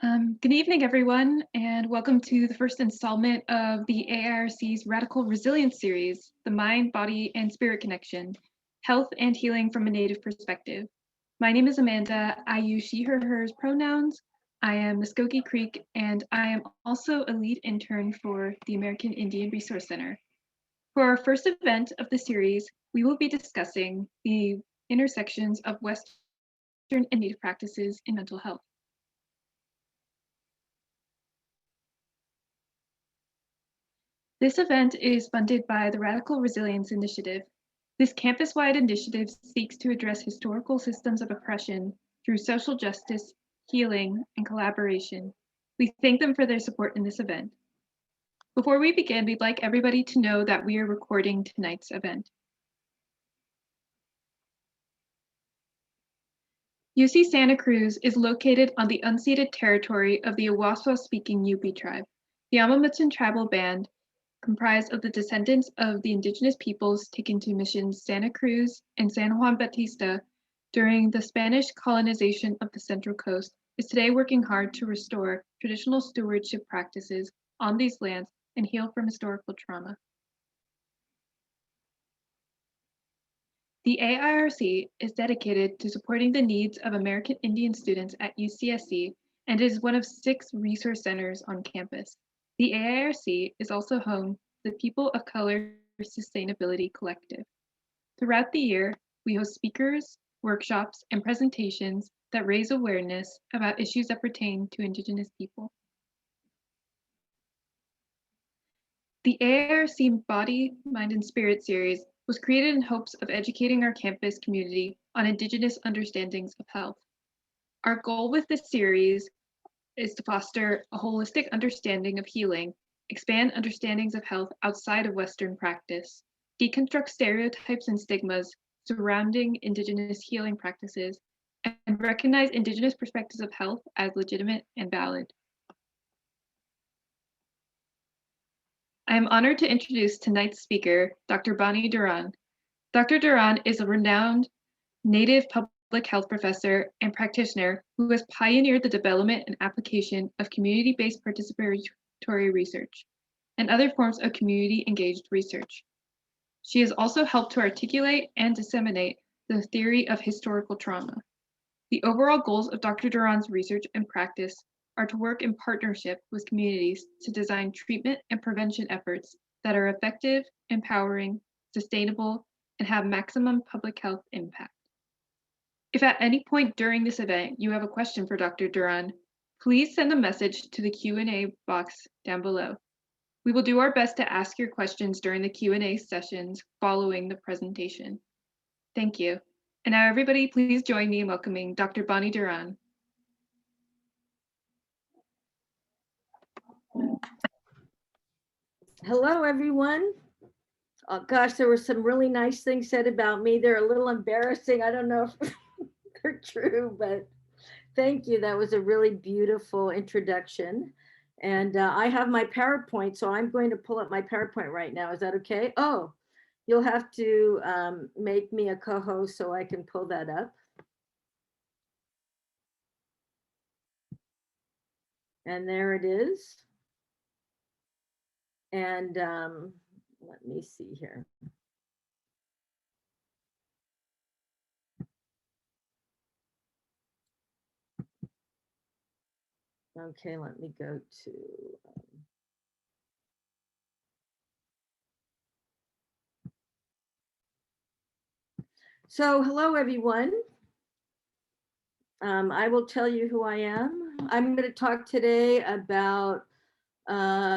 Good evening, everyone, and welcome to the first installment of the AIRC's Radical Resilience series, The Mind, Body, and Spirit Connection, Health and Healing from a Native Perspective. My name is Amanda. I use she, her, hers pronouns. I am Muskogee Creek, and I am also a lead intern for the American Indian Resource Center. For our first event of the series, we will be discussing the intersections of Western and Native practices in mental health. This event is funded by the Radical Resilience Initiative. This campus-wide initiative seeks to address historical systems of oppression through social justice, healing, and collaboration. We thank them for their support in this event. Before we begin, we'd like everybody to know that we are recording tonight's event. UC Santa Cruz is located on the unceded territory of the Awaswa-speaking Yupi tribe. The Amamutsan tribal band, comprised of the descendants of the indigenous peoples taken to missions Santa Cruz and San Juan Bautista during the Spanish colonization of the Central Coast, is today working hard to restore traditional stewardship practices on these lands and heal from historical trauma. The AIRC is dedicated to supporting the needs of American Indian students at UCSC and is one of 6 resource centers on campus. The AIRC is also home to the People of Color Sustainability Collective. Throughout the year, we host speakers, workshops, and presentations that raise awareness about issues that pertain to Indigenous people. The AIRC Body, Mind, and Spirit series was created in hopes of educating our campus community on Indigenous understandings of health. Our goal with this series is to foster a holistic understanding of healing, expand understandings of health outside of Western practice, deconstruct stereotypes and stigmas surrounding Indigenous healing practices, and recognize Indigenous perspectives of health as legitimate and valid. I am honored to introduce tonight's speaker, Dr. Bonnie Duran. Dr. Duran is a renowned Native public health professor and practitioner who has pioneered the development and application of community-based participatory research and other forms of community-engaged research. She has also helped to articulate and disseminate the theory of historical trauma. The overall goals of Dr. Duran's research and practice are to work in partnership with communities to design treatment and prevention efforts that are effective, empowering, sustainable, and have maximum public health impact. If at any point during this event you have a question for Dr. Duran, please send a message to the Q&A box down below. We will do our best to ask your questions during the Q&A sessions following the presentation. Thank you. And now everybody, please join me in welcoming Dr. Bonnie Duran. Hello, everyone. Oh, gosh, there were some really nice things said about me. They're a little embarrassing. I don't know if they're true, but thank you. That was a really beautiful introduction. And I have my PowerPoint, so I'm going to pull up my PowerPoint right now. Is that okay? Oh, you'll have to make me a co-host so I can pull that up. And there it is. And let me see here. Okay, let me go to. So hello, everyone. I will tell you who I am. I'm going to talk today about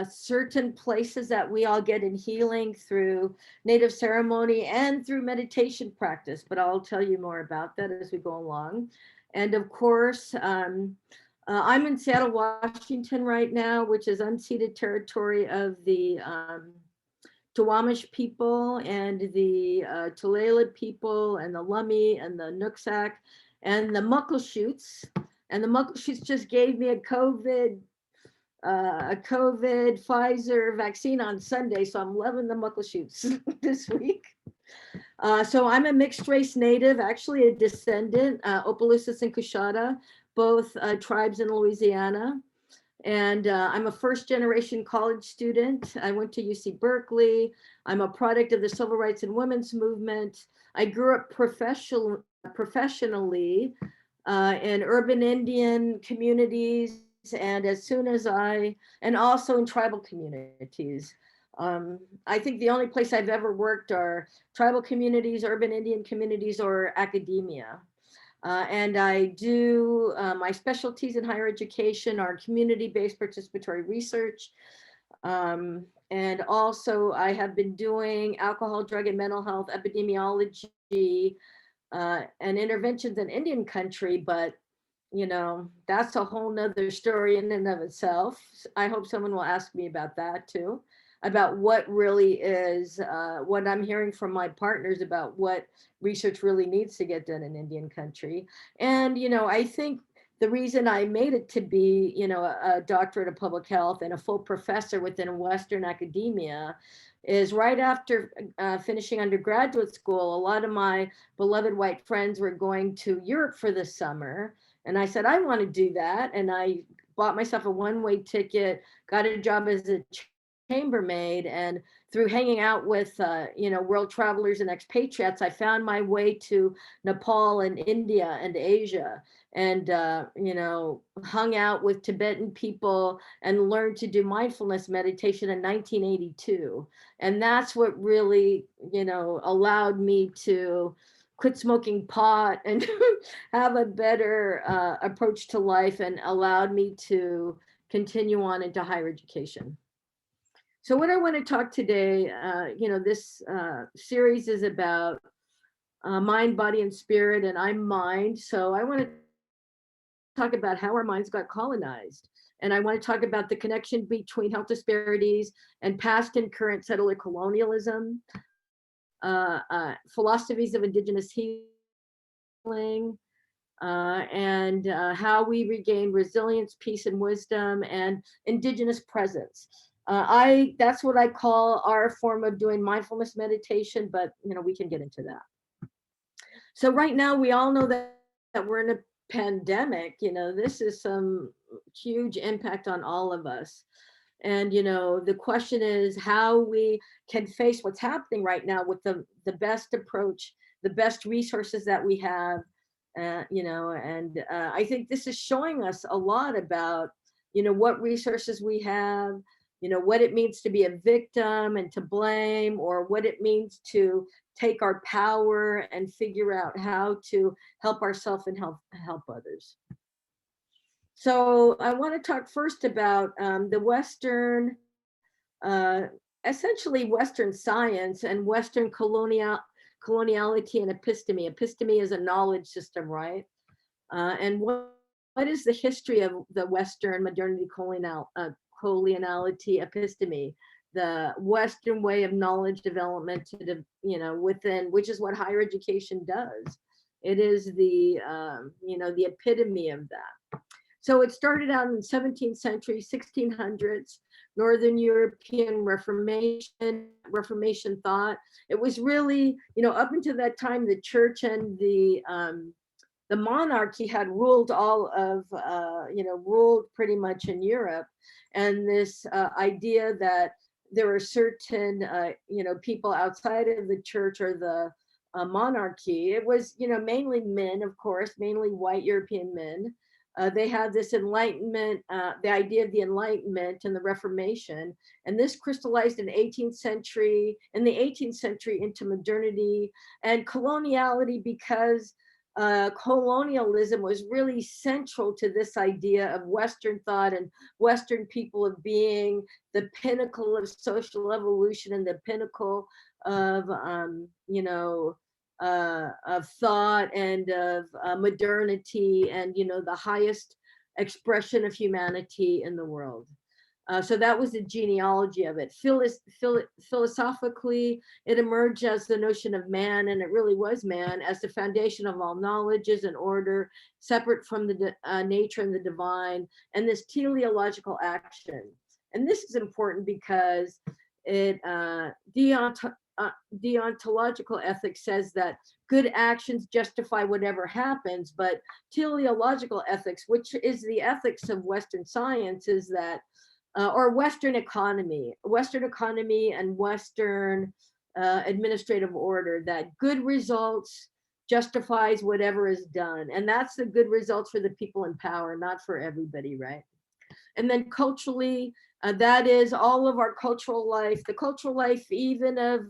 certain places that we all get in healing through Native ceremony and through meditation practice, but I'll tell you more about that as we go along. And of course, I'm in Seattle, Washington right now, which is unceded territory of the Duwamish people and the Tulalip people and the Lummi and the Nooksack and the Muckleshoots. And the Muckleshoots just gave me a COVID Pfizer vaccine on Sunday, so I'm loving the Muckleshoots this week. So I'm a mixed race native, actually a descendant, Opelousas and Coushatta, both tribes in Louisiana. And I'm a first generation college student. I went to UC Berkeley. I'm a product of the civil rights and women's movement. I grew up professionally in urban Indian communities, and and also in tribal communities. I think the only place I've ever worked are tribal communities, urban Indian communities, or academia. And I do my specialties in higher education are community-based participatory research. And also I have been doing alcohol, drug, and mental health epidemiology and interventions in Indian country, but that's a whole nother story in and of itself. I hope someone will ask me about that too, about what really is what I'm hearing from my partners about what research really needs to get done in Indian country. And I think the reason I made it to be a doctorate of public health and a full professor within Western academia is right after finishing undergraduate school. A lot of my beloved white friends were going to Europe for the summer, and I said, I want to do that. And I bought myself a one-way ticket, got a job as a chambermaid, and through hanging out with world travelers and expatriates, I found my way to Nepal and India and Asia, and hung out with Tibetan people and learned to do mindfulness meditation in 1982. And that's what really allowed me to quit smoking pot and have a better approach to life, and allowed me to continue on into higher education. So what I want to talk today, this series is about mind, body, and spirit, and I'm mind. So I want to talk about how our minds got colonized. And I want to talk about the connection between health disparities and past and current settler colonialism, philosophies of Indigenous healing, and how we regain resilience, peace, and wisdom, and Indigenous presence. That's what I call our form of doing mindfulness meditation, but we can get into that. So right now we all know that we're in a pandemic. This is some huge impact on all of us. And the question is how we can face what's happening right now with the best approach, the best resources that we have. And I think this is showing us a lot about what resources we have, what it means to be a victim and to blame, or what it means to take our power and figure out how to help ourselves and help others. So I want to talk first about the Western, essentially Western science and Western coloniality and episteme. Episteme is a knowledge system, right? And what is the history of the Western modernity coloniality episteme, the Western way of knowledge development within, which is what higher education does. It is the the epitome of that. So it started out in the 17th century, 1600s, Northern European Reformation thought. It was really, up until that time, the church and the monarchy had ruled ruled pretty much in Europe. And this idea that there were certain, people outside of the church or the monarchy, it was, mainly men, of course, mainly white European men. They had this enlightenment, the idea of the Enlightenment and the Reformation, and this crystallized in the 18th century into modernity and coloniality, because colonialism was really central to this idea of Western thought and Western people of being the pinnacle of social evolution and the pinnacle of of thought and of modernity, and the highest expression of humanity in the world. So that was the genealogy of it. Philosophically, it emerged as the notion of man, and it really was man, as the foundation of all knowledges and order, separate from the nature and the divine, and this teleological action. And this is important because it deontological ethics says that good actions justify whatever happens, but teleological ethics, which is the ethics of Western science, is that, or Western economy and Western administrative order, that good results justifies whatever is done. And that's the good results for the people in power, not for everybody, right? And then culturally, that is all of our cultural life, the cultural life even of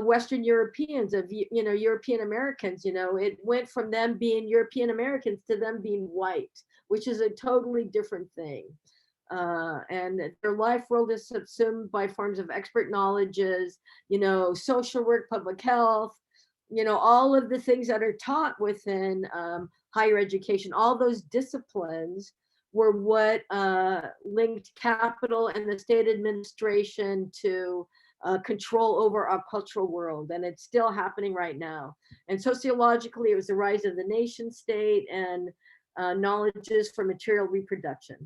Western Europeans, of European Americans. It went from them being European Americans to them being white, which is a totally different thing. And their life world is subsumed by forms of expert knowledges, social work, public health, all of the things that are taught within higher education. All those disciplines were what linked capital and the state administration to control over our cultural world. And it's still happening right now. And sociologically, it was the rise of the nation state and knowledges for material reproduction.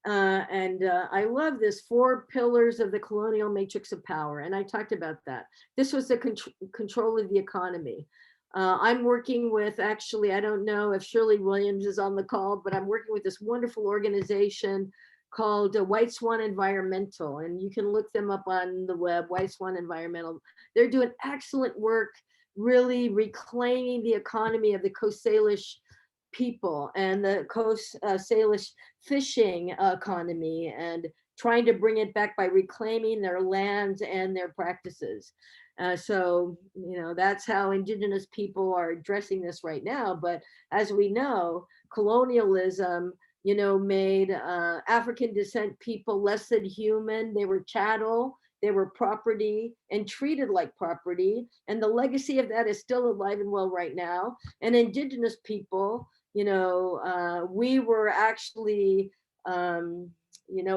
I love this 4 pillars of the colonial matrix of power. And I talked about that. This was the control of the economy. I'm working with, actually, I don't know if Shirley Williams is on the call, but I'm working with this wonderful organization called White Swan Environmental. And you can look them up on the web, White Swan Environmental. They're doing excellent work, really reclaiming the economy of the Coast Salish people and the Coast Salish fishing economy, and trying to bring it back by reclaiming their lands and their practices. So, that's how Indigenous people are addressing this right now. But as we know, colonialism, made African descent people less than human. They were chattel, they were property and treated like property. And the legacy of that is still alive and well right now. And Indigenous people, we were actually,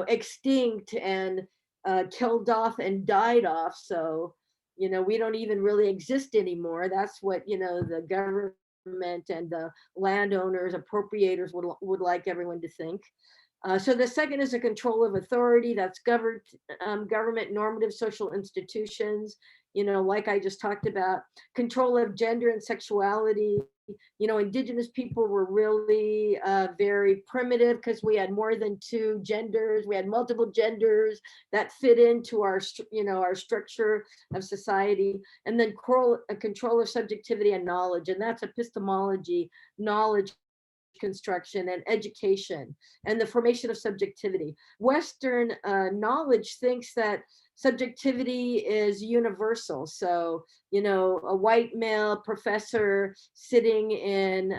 extinct and killed off and died off. So, we don't even really exist anymore. That's what, the government and the landowners, appropriators would like everyone to think. So the second is a control of authority. That's government normative social institutions, like I just talked about. Control of gender and sexuality. Indigenous people were really very primitive because we had more than 2 genders. We had multiple genders that fit into our structure of society. And then control of subjectivity and knowledge. And that's epistemology, knowledge construction, and education, and the formation of subjectivity. Western knowledge thinks that subjectivity is universal. So, a white male professor sitting in,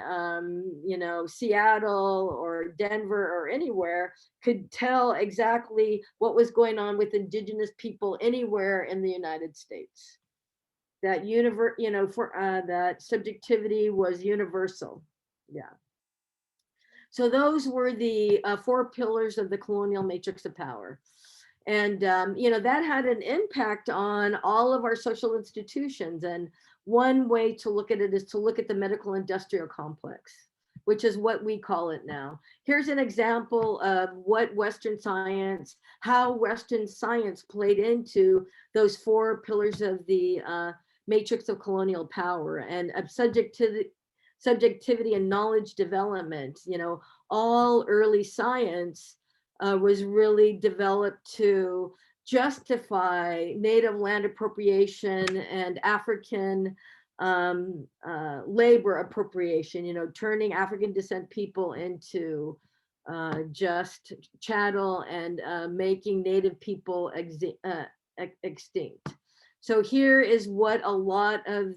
Seattle or Denver or anywhere could tell exactly what was going on with Indigenous people anywhere in the United States. That that subjectivity was universal. Yeah. So those were the 4 pillars of the colonial matrix of power. And, that had an impact on all of our social institutions. And one way to look at it is to look at the medical industrial complex, which is what we call it now. Here's an example of what how Western science played into those 4 pillars of the matrix of colonial power and of subjectivity and knowledge development. All early science was really developed to justify native land appropriation and African labor appropriation, turning African descent people into just chattel and making native people extinct. So here is what a lot of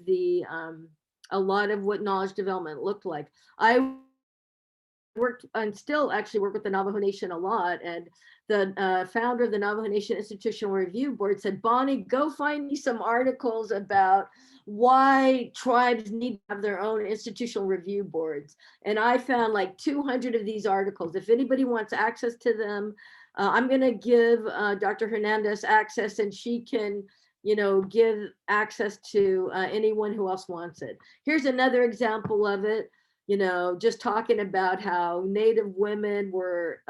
what knowledge development looked like. I worked and still actually work with the Navajo Nation a lot. And the founder of the Navajo Nation Institutional Review Board said, Bonnie, go find me some articles about why tribes need to have their own institutional review boards. And I found like 200 of these articles. If anybody wants access to them, I'm going to give Dr. Hernandez access, and she can give access to anyone who else wants it. Here's another example of it, just talking about how Native women were,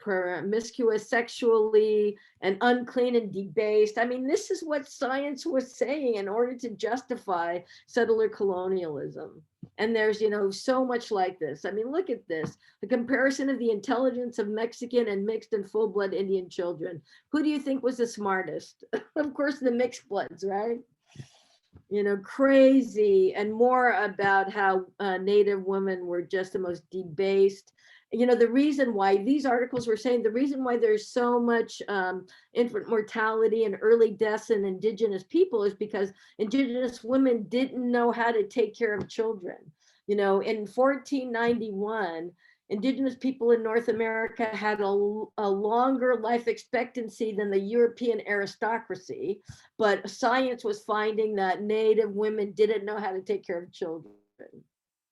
promiscuous sexually and unclean and debased. I mean, this is what science was saying in order to justify settler colonialism. And there's, so much like this. I mean, look at this, the comparison of the intelligence of Mexican and mixed and full-blood Indian children. Who do you think was the smartest? Of course, the mixed bloods, right? Crazy, and more about how Native women were just the most debased. The reason why these articles were saying the reason why there's so much infant mortality and early deaths in Indigenous people is because Indigenous women didn't know how to take care of children. In 1491, Indigenous people in North America had a longer life expectancy than the European aristocracy, but science was finding that Native women didn't know how to take care of children.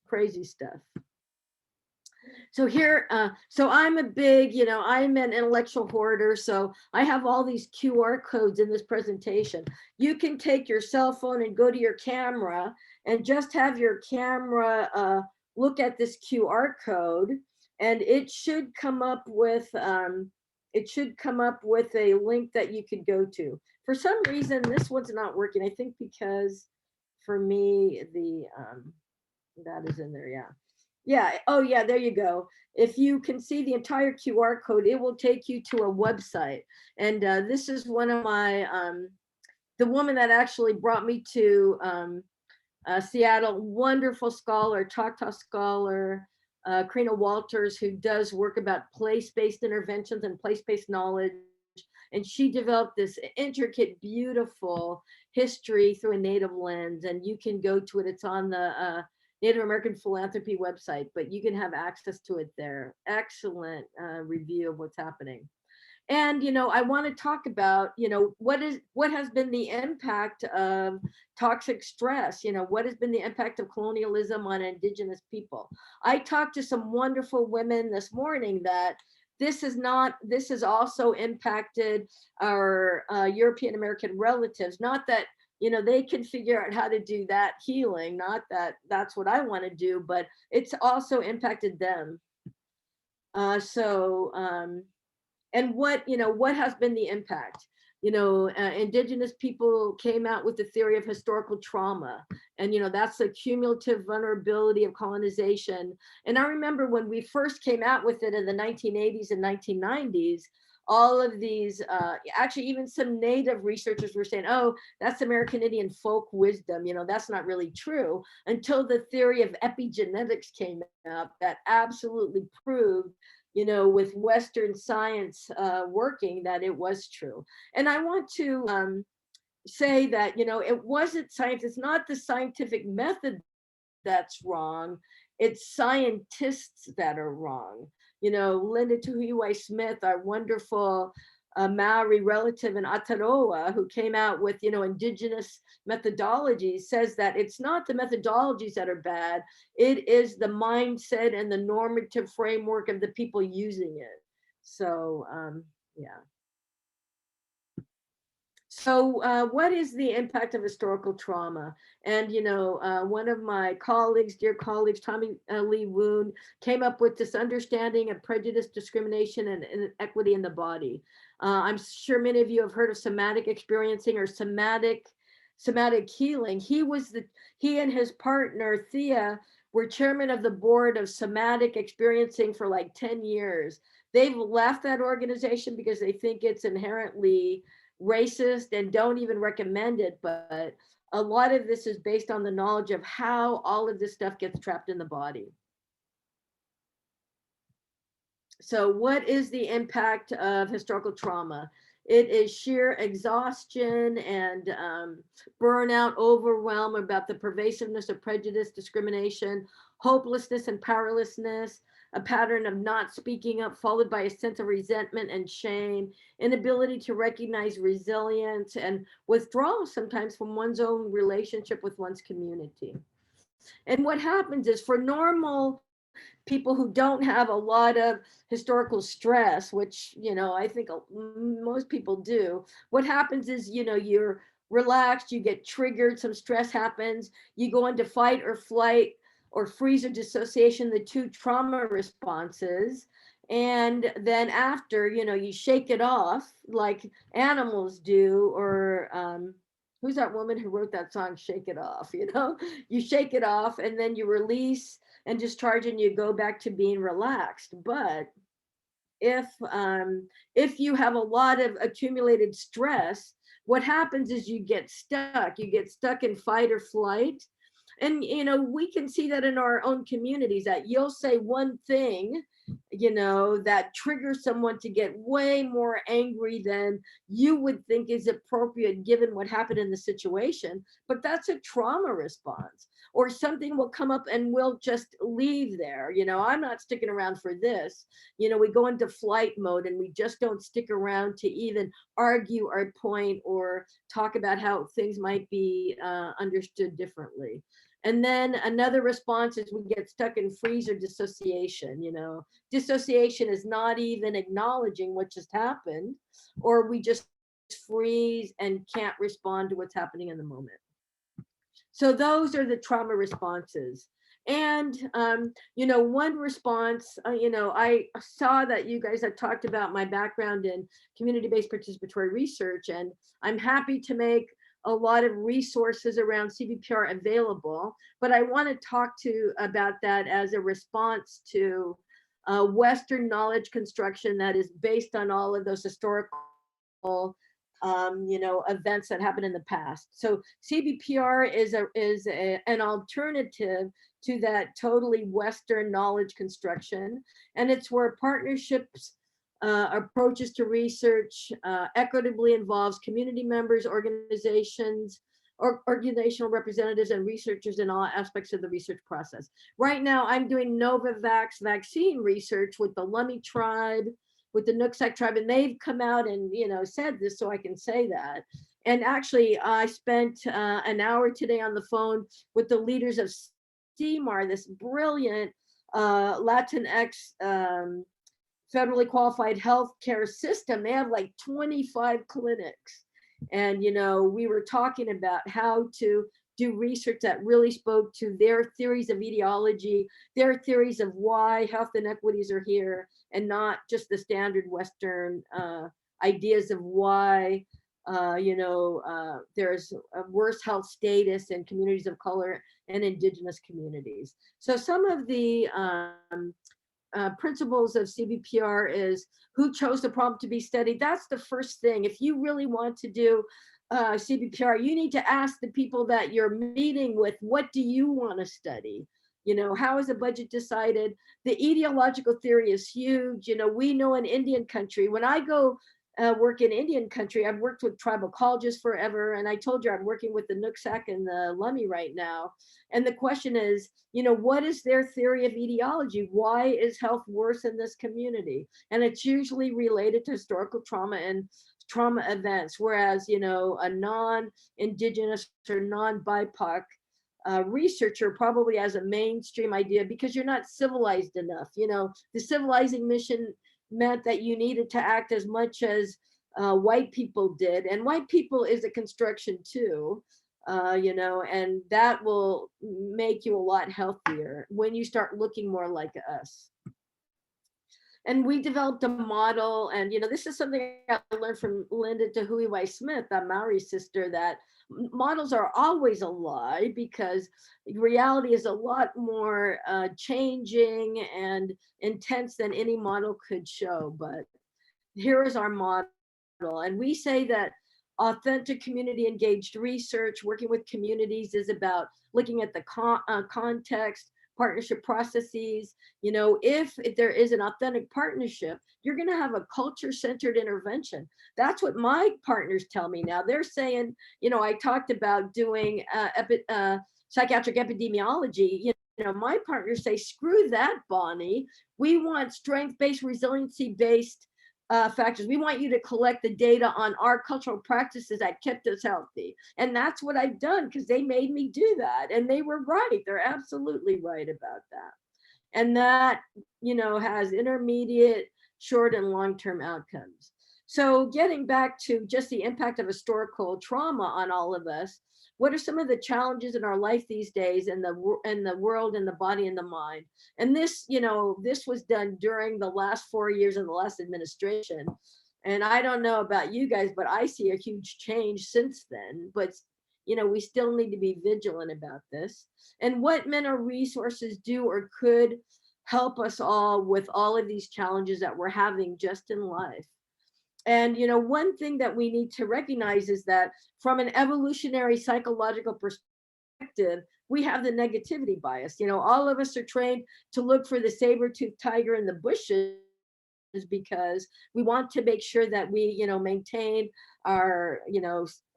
Crazy stuff. So here, so I'm a big, I'm an intellectual hoarder. So I have all these QR codes in this presentation. You can take your cell phone and go to your camera and just have your camera look at this QR code, and it should come up with a link that you could go to. For some reason, this one's not working. I think because for me, that is in there, yeah. Yeah, oh yeah, there you go. If you can see the entire QR code, it will take you to a website. And this is one of my, the woman that actually brought me to Seattle, wonderful scholar, Choctaw scholar, Karuna Walters, who does work about place-based interventions and place-based knowledge. And she developed this intricate, beautiful history through a Native lens. And you can go to it. It's on the Native American Philanthropy website, but you can have access to it there. Excellent review of what's happening. And, I want to talk about, what has been the impact of toxic stress? What has been the impact of colonialism on Indigenous people? I talked to some wonderful women this morning that this has also impacted our European American relatives. Not that, they can figure out how to do that healing, not that that's what I want to do, but it's also impacted them. And what has been the impact? Indigenous people came out with the theory of historical trauma, and that's the cumulative vulnerability of colonization. And I remember when we first came out with it in the 1980s and 1990s, all of these, actually even some Native researchers were saying, oh, that's American Indian folk wisdom, that's not really true, until the theory of epigenetics came up that absolutely proved, with Western science working, that it was true. And I want to say that, it wasn't science, it's not the scientific method that's wrong, it's scientists that are wrong. Linda Tuhiwai Smith, our wonderful Maori relative in Aotearoa, who came out with, Indigenous methodologies, says that it's not the methodologies that are bad, it is the mindset and the normative framework of the people using it. So, yeah. So what is the impact of historical trauma? And, one of my colleagues, dear colleagues, Tommy Lee Woon, came up with this understanding of prejudice, discrimination, and inequity in the body. I'm sure many of you have heard of somatic experiencing or somatic healing. He and his partner, Thea, were chairman of the board of somatic experiencing for like 10 years. They've left that organization because they think it's inherently racist and don't even recommend it, but a lot of this is based on the knowledge of how all of this stuff gets trapped in the body. So what is the impact of historical trauma? It is sheer exhaustion and burnout, overwhelm about the pervasiveness of prejudice, discrimination, hopelessness and powerlessness, a pattern of not speaking up, followed by a sense of resentment and shame, inability to recognize resilience, and withdrawal sometimes from one's own relationship with one's community. And what happens is, for normal people who don't have a lot of historical stress, which, I think most people do, what happens is, you're relaxed, you get triggered, some stress happens, you go into fight or flight or freeze or dissociation, the two trauma responses, And then after, you shake it off like animals do, or who's that woman who wrote that song, Shake It Off? You shake it off and then you release and discharge and you go back to being relaxed. But if you have a lot of accumulated stress, what happens is you get stuck in fight or flight. And we can see that in our own communities, that you'll say one thing that triggers someone to get way more angry than you would think is appropriate given what happened in the situation, but that's a trauma response. Or something will come up and we'll just leave there. I'm not sticking around for this. We go into flight mode and we just don't stick around to even argue our point or talk about how things might be understood differently. And then another response is we get stuck in freeze or dissociation. Dissociation is not even acknowledging what just happened, or we just freeze and can't respond to what's happening in the moment. So those are the trauma responses. And, one response, I saw that you guys had talked about my background in community-based participatory research, and I'm happy to make a lot of resources around CBPR available, but I want to talk about that as a response to Western knowledge construction that is based on all of those historical events that happened in the past. So CBPR is an alternative to that totally Western knowledge construction, and it's where partnerships, approaches to research equitably involves community members, organizations, or organizational representatives and researchers in all aspects of the research process. Right now, I'm doing Novavax vaccine research with the Lummi tribe, with the Nooksack tribe, and they've come out and said this, so I can say that. And actually, I spent an hour today on the phone with the leaders of CEnR, this brilliant Latinx federally qualified healthcare system. They have like 25 clinics. And, we were talking about how to do research that really spoke to their theories of iteology, their theories of why health inequities are here, and not just the standard Western ideas of why, there's a worse health status in communities of color and Indigenous communities. So some of the principles of CBPR is who chose the problem to be studied. That's the first thing. If you really want to do CBPR, you need to ask the people that you're meeting with, what do you want to study? How is the budget decided? The ideological theory is huge. We know in Indian country, when I go work in Indian country, I've worked with tribal colleges forever. And I told you I'm working with the Nooksack and the Lummi right now. And the question is, what is their theory of etiology? Why is health worse in this community? And it's usually related to historical trauma and trauma events. Whereas, a non-Indigenous or non-BIPOC researcher probably has a mainstream idea because you're not civilized enough. The civilizing mission meant that you needed to act as much as white people did. And white people is a construction too, and that will make you a lot healthier when you start looking more like us. And we developed a model, and this is something I learned from Linda Tahui Smith, that Maori sister, that models are always a lie because reality is a lot more changing and intense than any model could show. But here is our model, and we say that authentic community engaged research, working with communities, is about looking at the context, partnership processes. If there is an authentic partnership, you're going to have a culture-centered intervention. That's what my partners tell me now. They're saying, I talked about doing psychiatric epidemiology. My partners say, screw that, Bonnie. We want strength-based, resiliency-based factors. We want you to collect the data on our cultural practices that kept us healthy. And that's what I've done, because they made me do that. And they were right. They're absolutely right about that. And that, has intermediate, short, and long-term outcomes. So getting back to just the impact of historical trauma on all of us, what are some of the challenges in our life these days in the world and the body and the mind. And this, this was done during the last 4 years of the last administration. And I don't know about you guys, but I see a huge change since then. But we still need to be vigilant about this. And what mental resources do or could help us all with all of these challenges that we're having just in life. And one thing that we need to recognize is that from an evolutionary psychological perspective, we have the negativity bias. All of us are trained to look for the saber-toothed tiger in the bushes because we want to make sure that we, maintain our,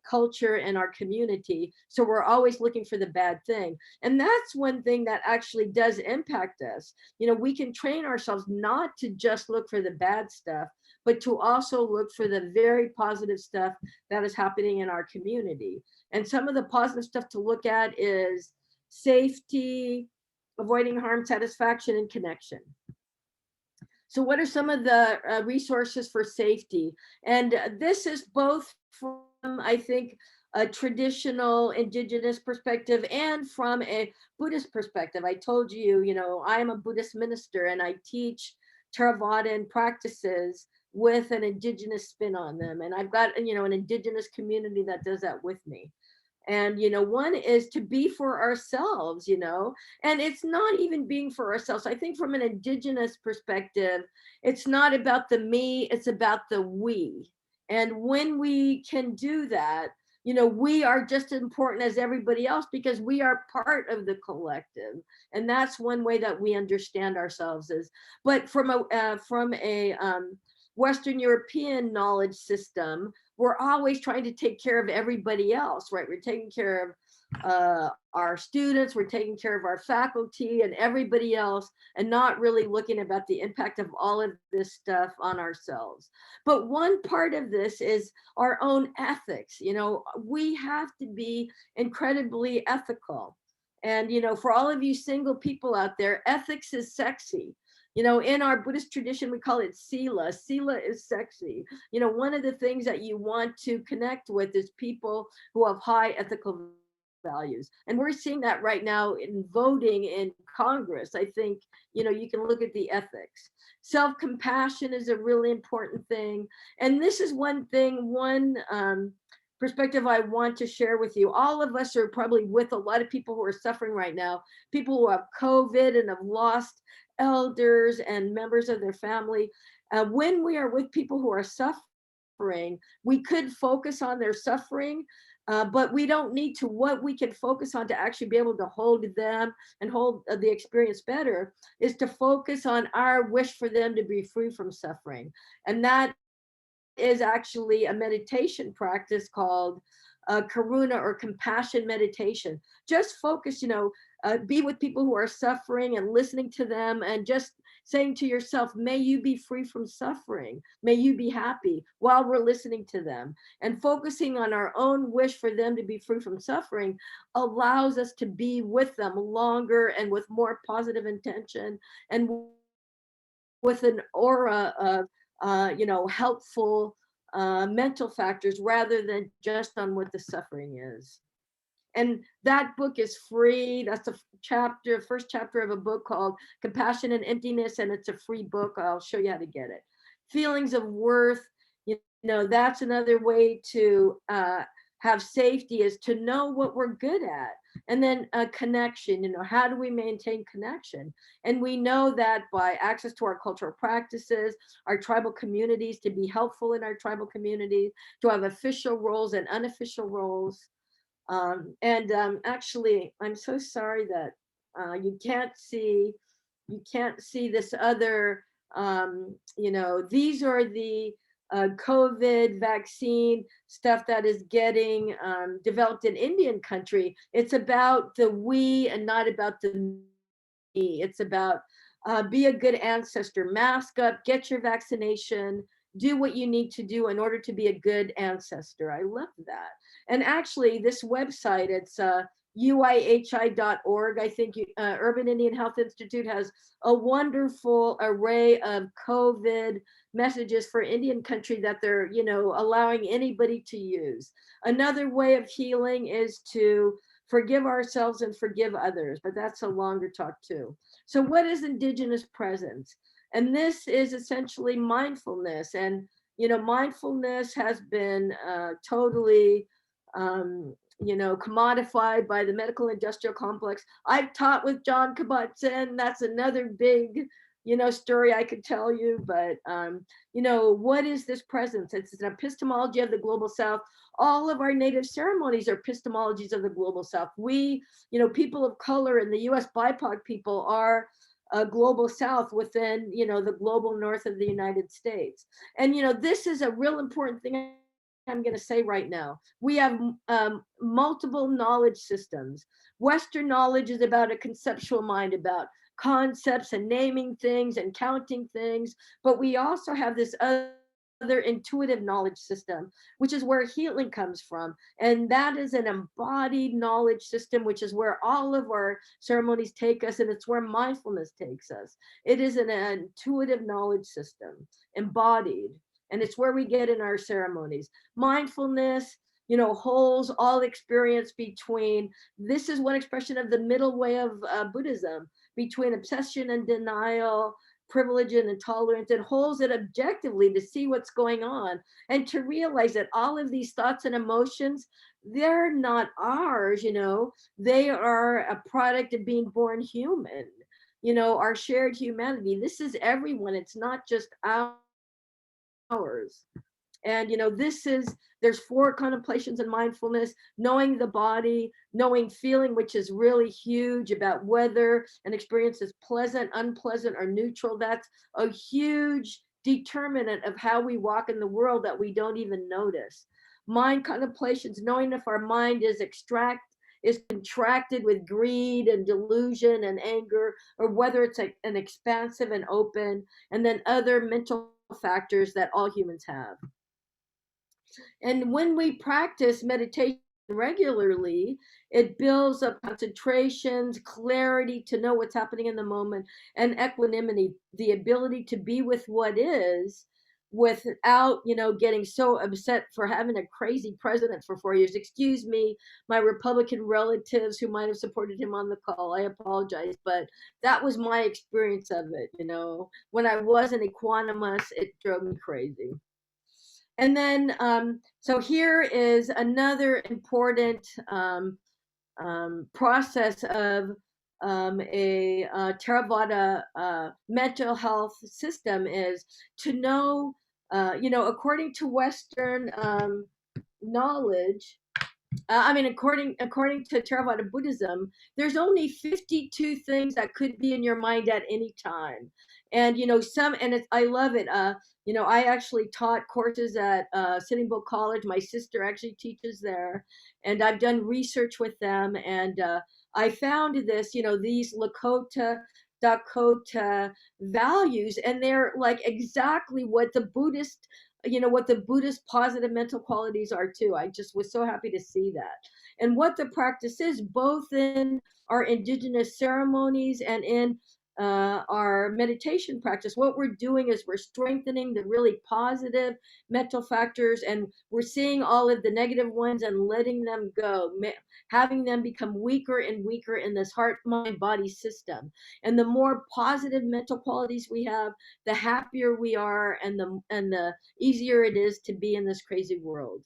culture and our community. So we're always looking for the bad thing. And that's one thing that actually does impact us. We can train ourselves not to just look for the bad stuff, but to also look for the very positive stuff that is happening in our community. And some of the positive stuff to look at is safety, avoiding harm, satisfaction, and connection. So what are some of the resources for safety? And this is both from, I think, a traditional Indigenous perspective and from a Buddhist perspective. I told you, I am a Buddhist minister and I teach Theravadan practices with an Indigenous spin on them. And I've got, an Indigenous community that does that with me. And, one is to be for ourselves, and it's not even being for ourselves. I think from an Indigenous perspective, it's not about the me, it's about the we. And when we can do that, we are just as important as everybody else because we are part of the collective. And that's one way that we understand ourselves as, but from a Western European knowledge system, we're always trying to take care of everybody else, right? We're taking care of our students, we're taking care of our faculty and everybody else, and not really looking about the impact of all of this stuff on ourselves. But one part of this is our own ethics. We have to be incredibly ethical. And, for all of you single people out there, ethics is sexy. In our Buddhist tradition, we call it sila. Sila is sexy. One of the things that you want to connect with is people who have high ethical values. And we're seeing that right now in voting in Congress. I think, you can look at the ethics. Self-compassion is a really important thing. And this is one perspective I want to share with you. All of us are probably with a lot of people who are suffering right now, people who have COVID and have lost elders and members of their family. When we are with people who are suffering, we could focus on their suffering, but we don't need to. What we can focus on to actually be able to hold them and hold the experience better is to focus on our wish for them to be free from suffering. And that is actually a meditation practice called Karuna, or compassion meditation. Just focus, be with people who are suffering and listening to them and just saying to yourself, may you be free from suffering. May you be happy while we're listening to them. And focusing on our own wish for them to be free from suffering allows us to be with them longer and with more positive intention and with an aura of helpful mental factors rather than just on what the suffering is. And that book is free. That's the first chapter of a book called Compassion and Emptiness, and it's a free book. I'll show you how to get it. Feelings of worth, that's another way to have safety, is to know what we're good at. And then a connection, how do we maintain connection? And we know that by access to our cultural practices, our tribal communities, to be helpful in our tribal communities, to have official roles and unofficial roles. Actually, I'm so sorry that you can't see this other, these are the COVID vaccine stuff that is getting developed in Indian country. It's about the we and not about the me. It's about be a good ancestor, mask up, get your vaccination, do what you need to do in order to be a good ancestor. I love that. And actually this website, it's UIHI.org. I think Urban Indian Health Institute has a wonderful array of COVID messages for Indian country that they're, allowing anybody to use. Another way of healing is to forgive ourselves and forgive others, but that's a longer talk too. So what is Indigenous presence? And this is essentially mindfulness. And, mindfulness has been totally, commodified by the medical industrial complex. I've taught with John Kabat-Zinn. That's another big, story I could tell you. But, what is this presence? It's an epistemology of the global South. All of our native ceremonies are epistemologies of the global South. We, people of color in the US, BIPOC people are a global South within, the global North of the United States. And, this is a real important thing I'm going to say right now. We have multiple knowledge systems. Western knowledge is about a conceptual mind, about concepts and naming things and counting things. But we also have this other intuitive knowledge system, which is where healing comes from. And that is an embodied knowledge system, which is where all of our ceremonies take us. And it's where mindfulness takes us. It is an intuitive knowledge system, embodied. And it's where we get in our ceremonies. Mindfulness, holds all experience between, this is one expression of the middle way of Buddhism, between obsession and denial, privilege and intolerance. It holds it objectively to see what's going on and to realize that all of these thoughts and emotions, they're not ours, they are a product of being born human, our shared humanity. This is everyone. It's not just ours. And there's 4 contemplations in mindfulness: knowing the body, knowing feeling, which is really huge, about whether an experience is pleasant, unpleasant, or neutral. That's a huge determinant of how we walk in the world that we don't even notice. Mind contemplations, knowing if our mind is contracted with greed and delusion and anger, or whether it's an expansive and open, and then other mental factors that all humans have. And when we practice meditation regularly, it builds up concentrations, clarity to know what's happening in the moment, and equanimity, the ability to be with what is without, getting so upset for having a crazy president for 4 years. Excuse me, my Republican relatives who might have supported him on the call, I apologize, but that was my experience of it. When I wasn't equanimous, it drove me crazy. And then, so here is another important process of a Theravada mental health system, is to know, according to Western knowledge, according to Theravada Buddhism, there's only 52 things that could be in your mind at any time. And, I love it. I actually taught courses at Sitting Bull College. My sister actually teaches there. And I've done research with them. And I found this, these Lakota, Dakota values, and they're like exactly what the Buddhist positive mental qualities are too. I just was so happy to see that. And what the practice is, both in our Indigenous ceremonies and in our meditation practice, what we're doing is we're strengthening the really positive mental factors, and we're seeing all of the negative ones and letting them go, having them become weaker and weaker in this heart, mind, body system. And the more positive mental qualities we have, the happier we are, and the easier it is to be in this crazy world.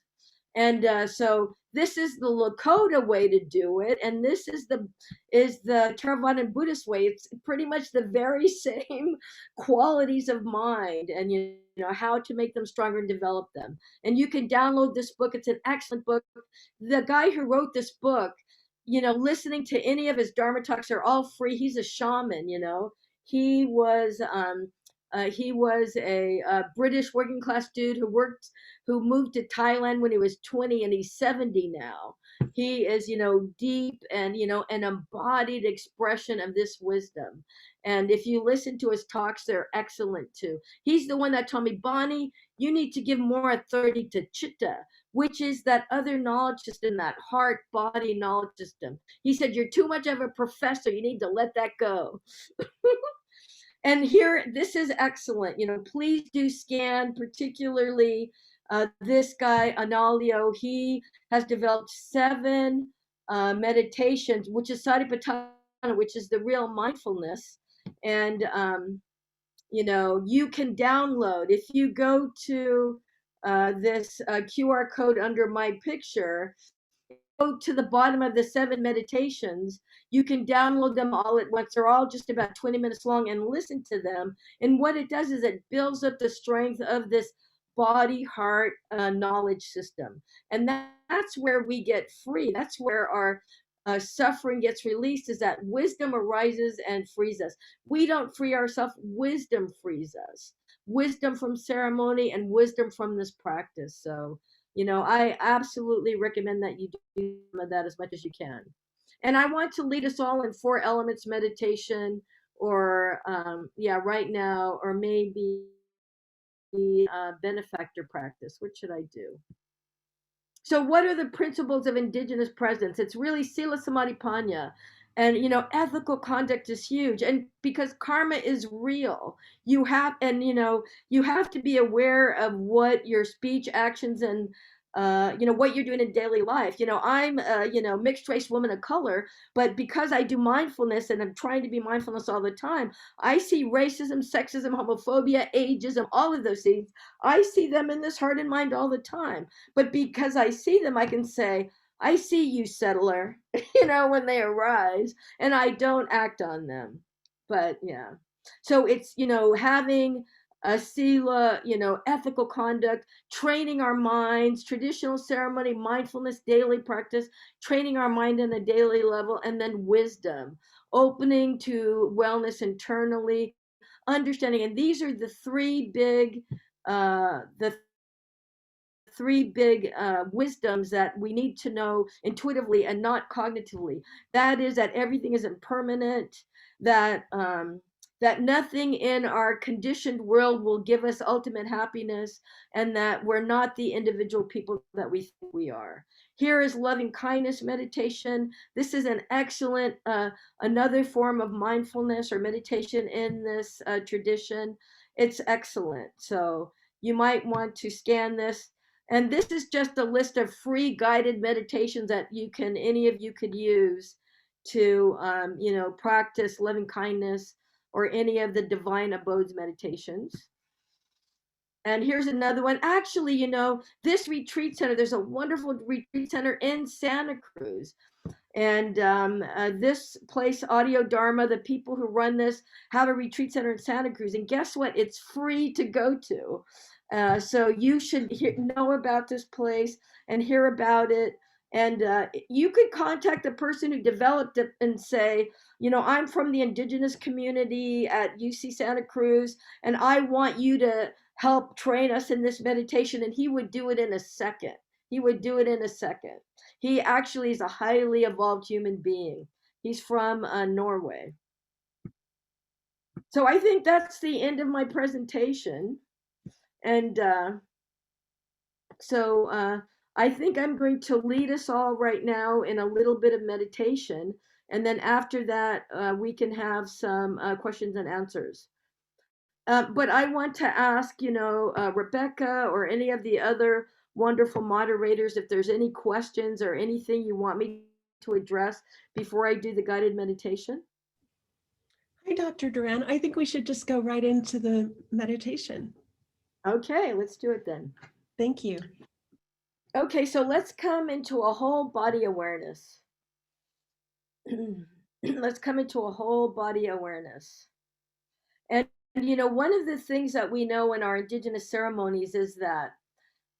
And so this is the Lakota way to do it, and this is the Theravada Buddhist way. It's pretty much the very same qualities of mind, and how to make them stronger and develop them. And you can download this book. It's an excellent book. The guy who wrote this book, listening to any of his Dharma talks are all free. He's a shaman. He was a British working class dude who moved to Thailand when he was 20, and he's 70 now. He is, deep and, an embodied expression of this wisdom. And if you listen to his talks, they're excellent too. He's the one that told me, Bonnie, you need to give more authority to chitta, which is that other knowledge system, that heart body knowledge system. He said, you're too much of a professor. You need to let that go. And here, this is excellent. Please do scan, particularly this guy, Analio. He has developed 7 meditations, which is Satipatthana, which is the real mindfulness. And, you can download. If you go to this QR code under my picture, go to the bottom of the 7 meditations, you can download them all at once. They're all just about 20 minutes long, and listen to them. And what it does is it builds up the strength of this body heart knowledge system. And that's where we get free. That's where our suffering gets released, is that wisdom arises and frees us. We don't free ourselves, wisdom frees us. Wisdom from ceremony and wisdom from this practice. So I absolutely recommend that you do some of that as much as you can. And I want to lead us all in 4 elements meditation, or right now, or maybe benefactor practice. What should I do? So what are the principles of indigenous presence? It's really Sila Samadhi Panya. And, ethical conduct is huge. And because karma is real, you have to be aware of what your speech, actions, and, what you're doing in daily life. I'm a, mixed race woman of color, but because I do mindfulness and I'm trying to be mindfulness all the time, I see racism, sexism, homophobia, ageism, all of those things. I see them in this heart and mind all the time. But because I see them, I can say, I see you, settler, when they arise, and I don't act on them. But yeah. So it's, having a sila, ethical conduct, training our minds, traditional ceremony, mindfulness, daily practice, training our mind on a daily level, and then wisdom, opening to wellness internally, understanding. And these are the 3 big, the 3 big wisdoms that we need to know intuitively and not cognitively. That is that everything is impermanent, that that nothing in our conditioned world will give us ultimate happiness, and that we're not the individual people that we think we are. Here is loving kindness meditation. This is an excellent, another form of mindfulness or meditation in this tradition. It's excellent. So you might want to scan this. And this is just a list of free guided meditations that any of you could use to, practice loving kindness or any of the divine abodes meditations. And here's another one. Actually, this retreat center, there's a wonderful retreat center in Santa Cruz. And this place, Audio Dharma, the people who run this have a retreat center in Santa Cruz. And guess what? It's free to go to. So you should know about this place and hear about it. And you could contact the person who developed it and say, I'm from the Indigenous community at UC Santa Cruz, and I want you to help train us in this meditation. And he would do it in a second. He would do it in a second. He actually is a highly evolved human being. He's from Norway. So I think that's the end of my presentation. And so I think I'm going to lead us all right now in a little bit of meditation. And then after that, we can have some questions and answers. But I want to ask, Rebecca or any of the other wonderful moderators, if there's any questions or anything you want me to address before I do the guided meditation. Hi, Dr. Duran. I think we should just go right into the meditation. Okay, let's do it then. Thank you. Okay, so let's come into a whole body awareness. Let's come into a whole body awareness. And, one of the things that we know in our Indigenous ceremonies is that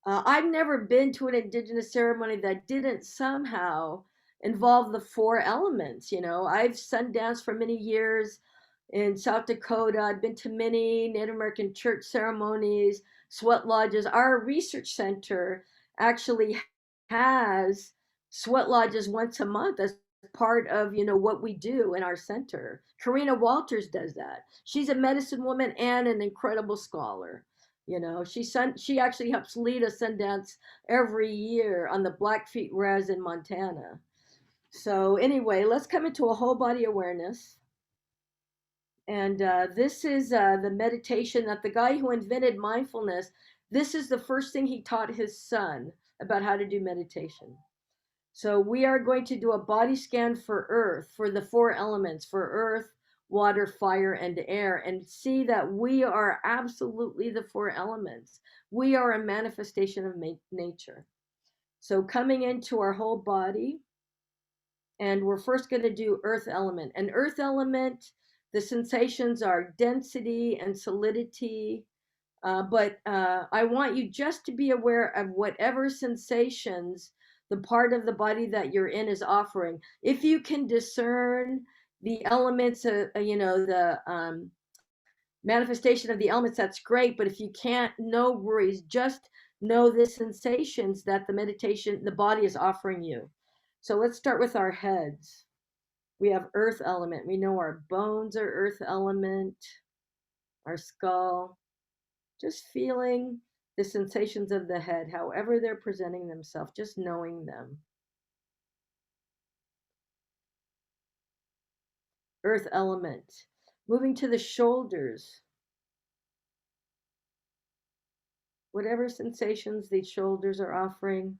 I've never been to an Indigenous ceremony that didn't somehow involve the 4 elements. I've sun danced for many years in South Dakota. I've been to many Native American church ceremonies, sweat lodges. Our research center actually has sweat lodges once a month as part of, what we do in our center. Karuna Walters does that. She's a medicine woman and an incredible scholar. She actually helps lead a Sundance every year on the Blackfeet Res in Montana. So anyway, let's come into a whole body awareness. And this is the meditation that the guy who invented mindfulness, this is the first thing he taught his son about how to do meditation. So we are going to do a body scan for earth, for the 4 elements, for earth, water, fire, and air, and see that we are absolutely the 4 elements. We are a manifestation of nature. So coming into our whole body, and we're first going to do earth element. And earth element, the sensations are density and solidity. But I want you just to be aware of whatever sensations the part of the body that you're in is offering. If you can discern the elements, the manifestation of the elements, that's great. But if you can't, no worries. Just know the sensations that the body is offering you. So let's start with our heads. We have earth element. We know our bones are earth element, our skull. Just feeling the sensations of the head, however they're presenting themselves, just knowing them. Earth element. Moving to the shoulders. Whatever sensations the shoulders are offering.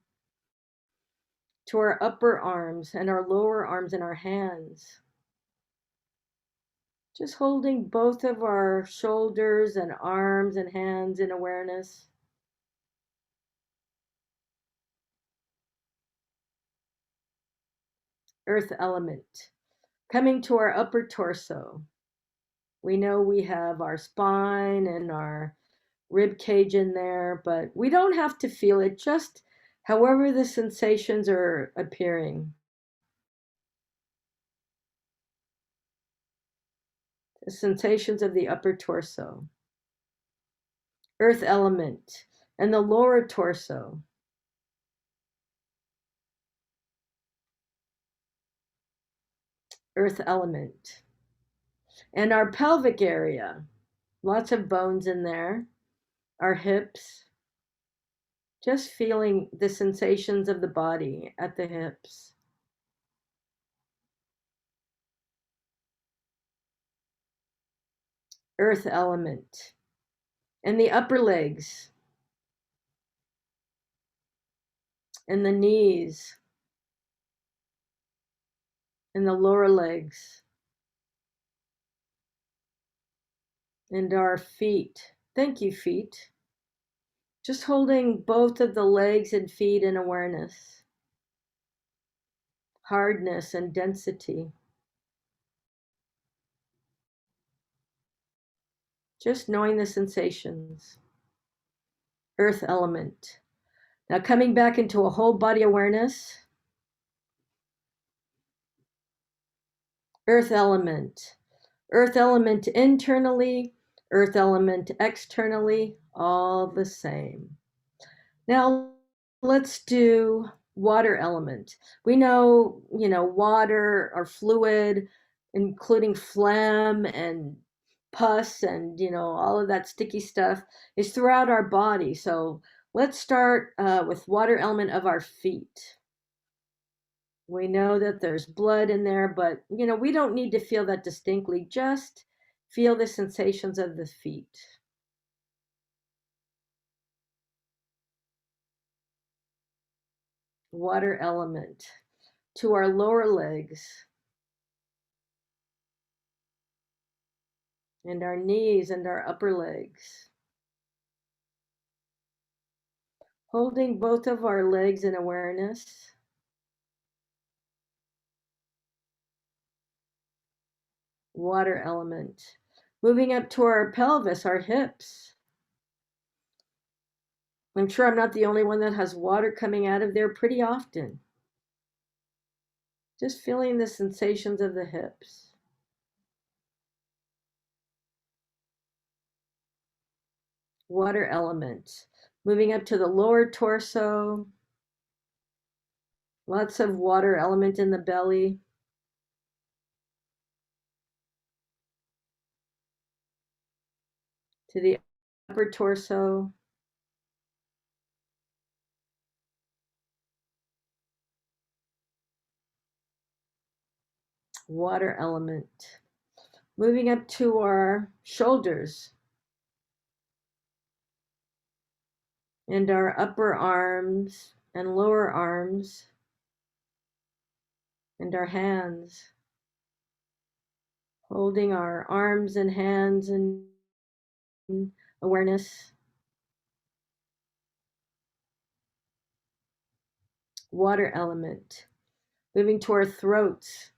To our upper arms and our lower arms and our hands. Just holding both of our shoulders and arms and hands in awareness. Earth element. Coming to our upper torso. We know we have our spine and our rib cage in there, but we don't have to feel it, just however the sensations are appearing. The sensations of the upper torso. Earth element and the lower torso. Earth element. And our pelvic area. Lots of bones in there. Our hips. Just feeling the sensations of the body at the hips. Earth element. And the upper legs. And the knees. And the lower legs. And our feet. Thank you, feet. Just holding both of the legs and feet in awareness. Hardness and density. Just knowing the sensations. Earth element. Now coming back into a whole body awareness. Earth element. Earth element internally, earth element externally, all the same. Now let's do water element. We know, water or fluid, including phlegm and pus and, all of that sticky stuff is throughout our body. So let's start with water element of our feet. We know that there's blood in there, but, we don't need to feel that distinctly. Just feel the sensations of the feet. Water element to our lower legs and our knees and our upper legs. Holding both of our legs in awareness. Water element. Moving up to our pelvis, our hips. I'm sure I'm not the only one that has water coming out of there pretty often. Just feeling the sensations of the hips. Water element. Moving up to the lower torso. Lots of water element in the belly. To the upper torso. Water element. Moving up to our shoulders and our upper arms and lower arms and our hands. Holding our arms and hands in awareness. Water element. Moving to our throats.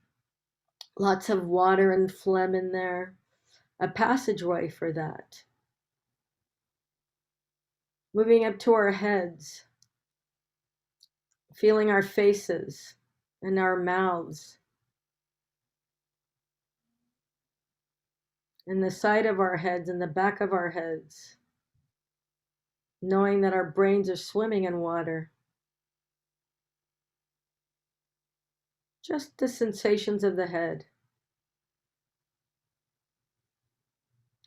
Lots of water and phlegm in there. A passageway for that. Moving up to our heads. Feeling our faces and our mouths. And the side of our heads and the back of our heads. Knowing that our brains are swimming in water. Just the sensations of the head.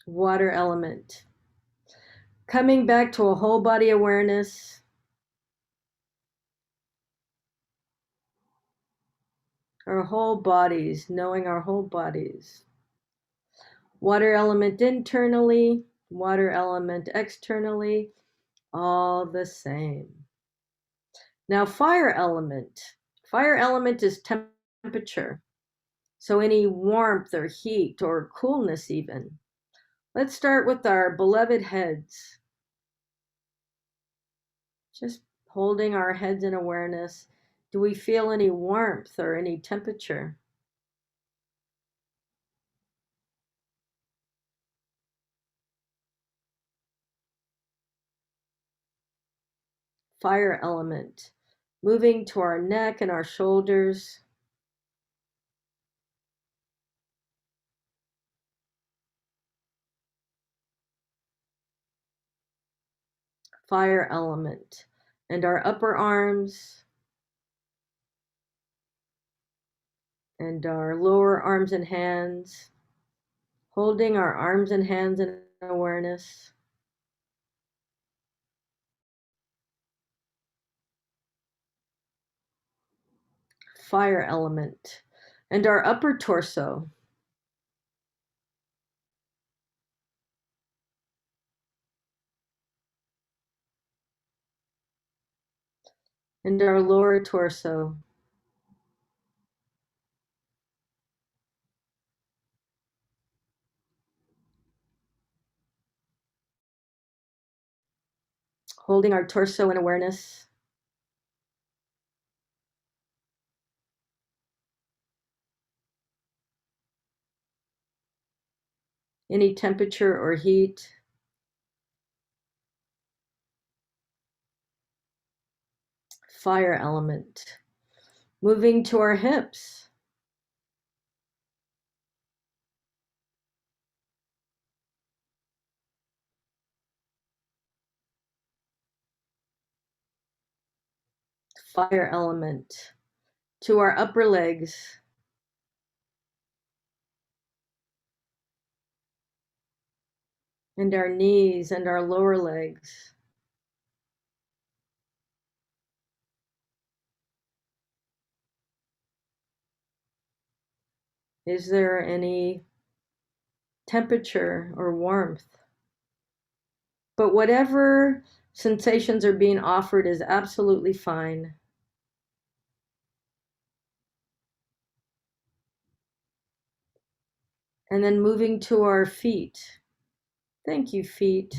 Water element. Coming back to a whole body awareness. Our whole bodies, knowing our whole bodies. Water element internally, water element externally, all the same. Now fire element. Fire element is temperature. So any warmth or heat or coolness even. Let's start with our beloved heads. Just holding our heads in awareness. Do we feel any warmth or any temperature? Fire element. Moving to our neck and our shoulders. Fire element. And our upper arms. And our lower arms and hands. Holding our arms and hands in awareness. Fire element. And our upper torso. And our lower torso. Holding our torso in awareness. Any temperature or heat. Fire element. Moving to our hips. Fire element. To our upper legs. And our knees and our lower legs. Is there any temperature or warmth? But whatever sensations are being offered is absolutely fine. And then moving to our feet. Thank you, feet.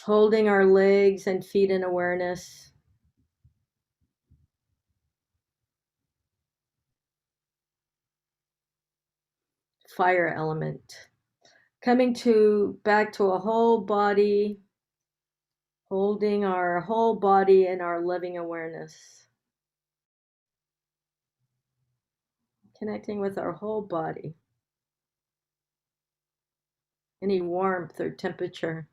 Holding our legs and feet in awareness. Fire element. Coming back to a whole body, holding our whole body in our loving awareness. Connecting with our whole body. Any warmth or temperature.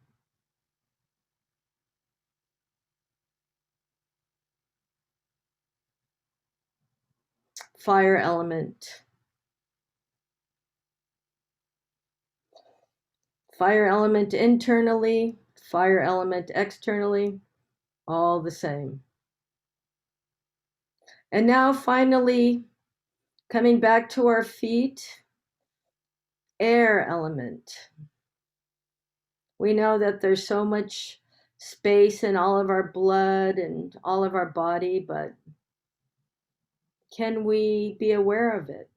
fire element. Fire element internally, fire element externally, all the same. And now finally, coming back to our feet, air element. We know that there's so much space in all of our blood and all of our body, but can we be aware of it?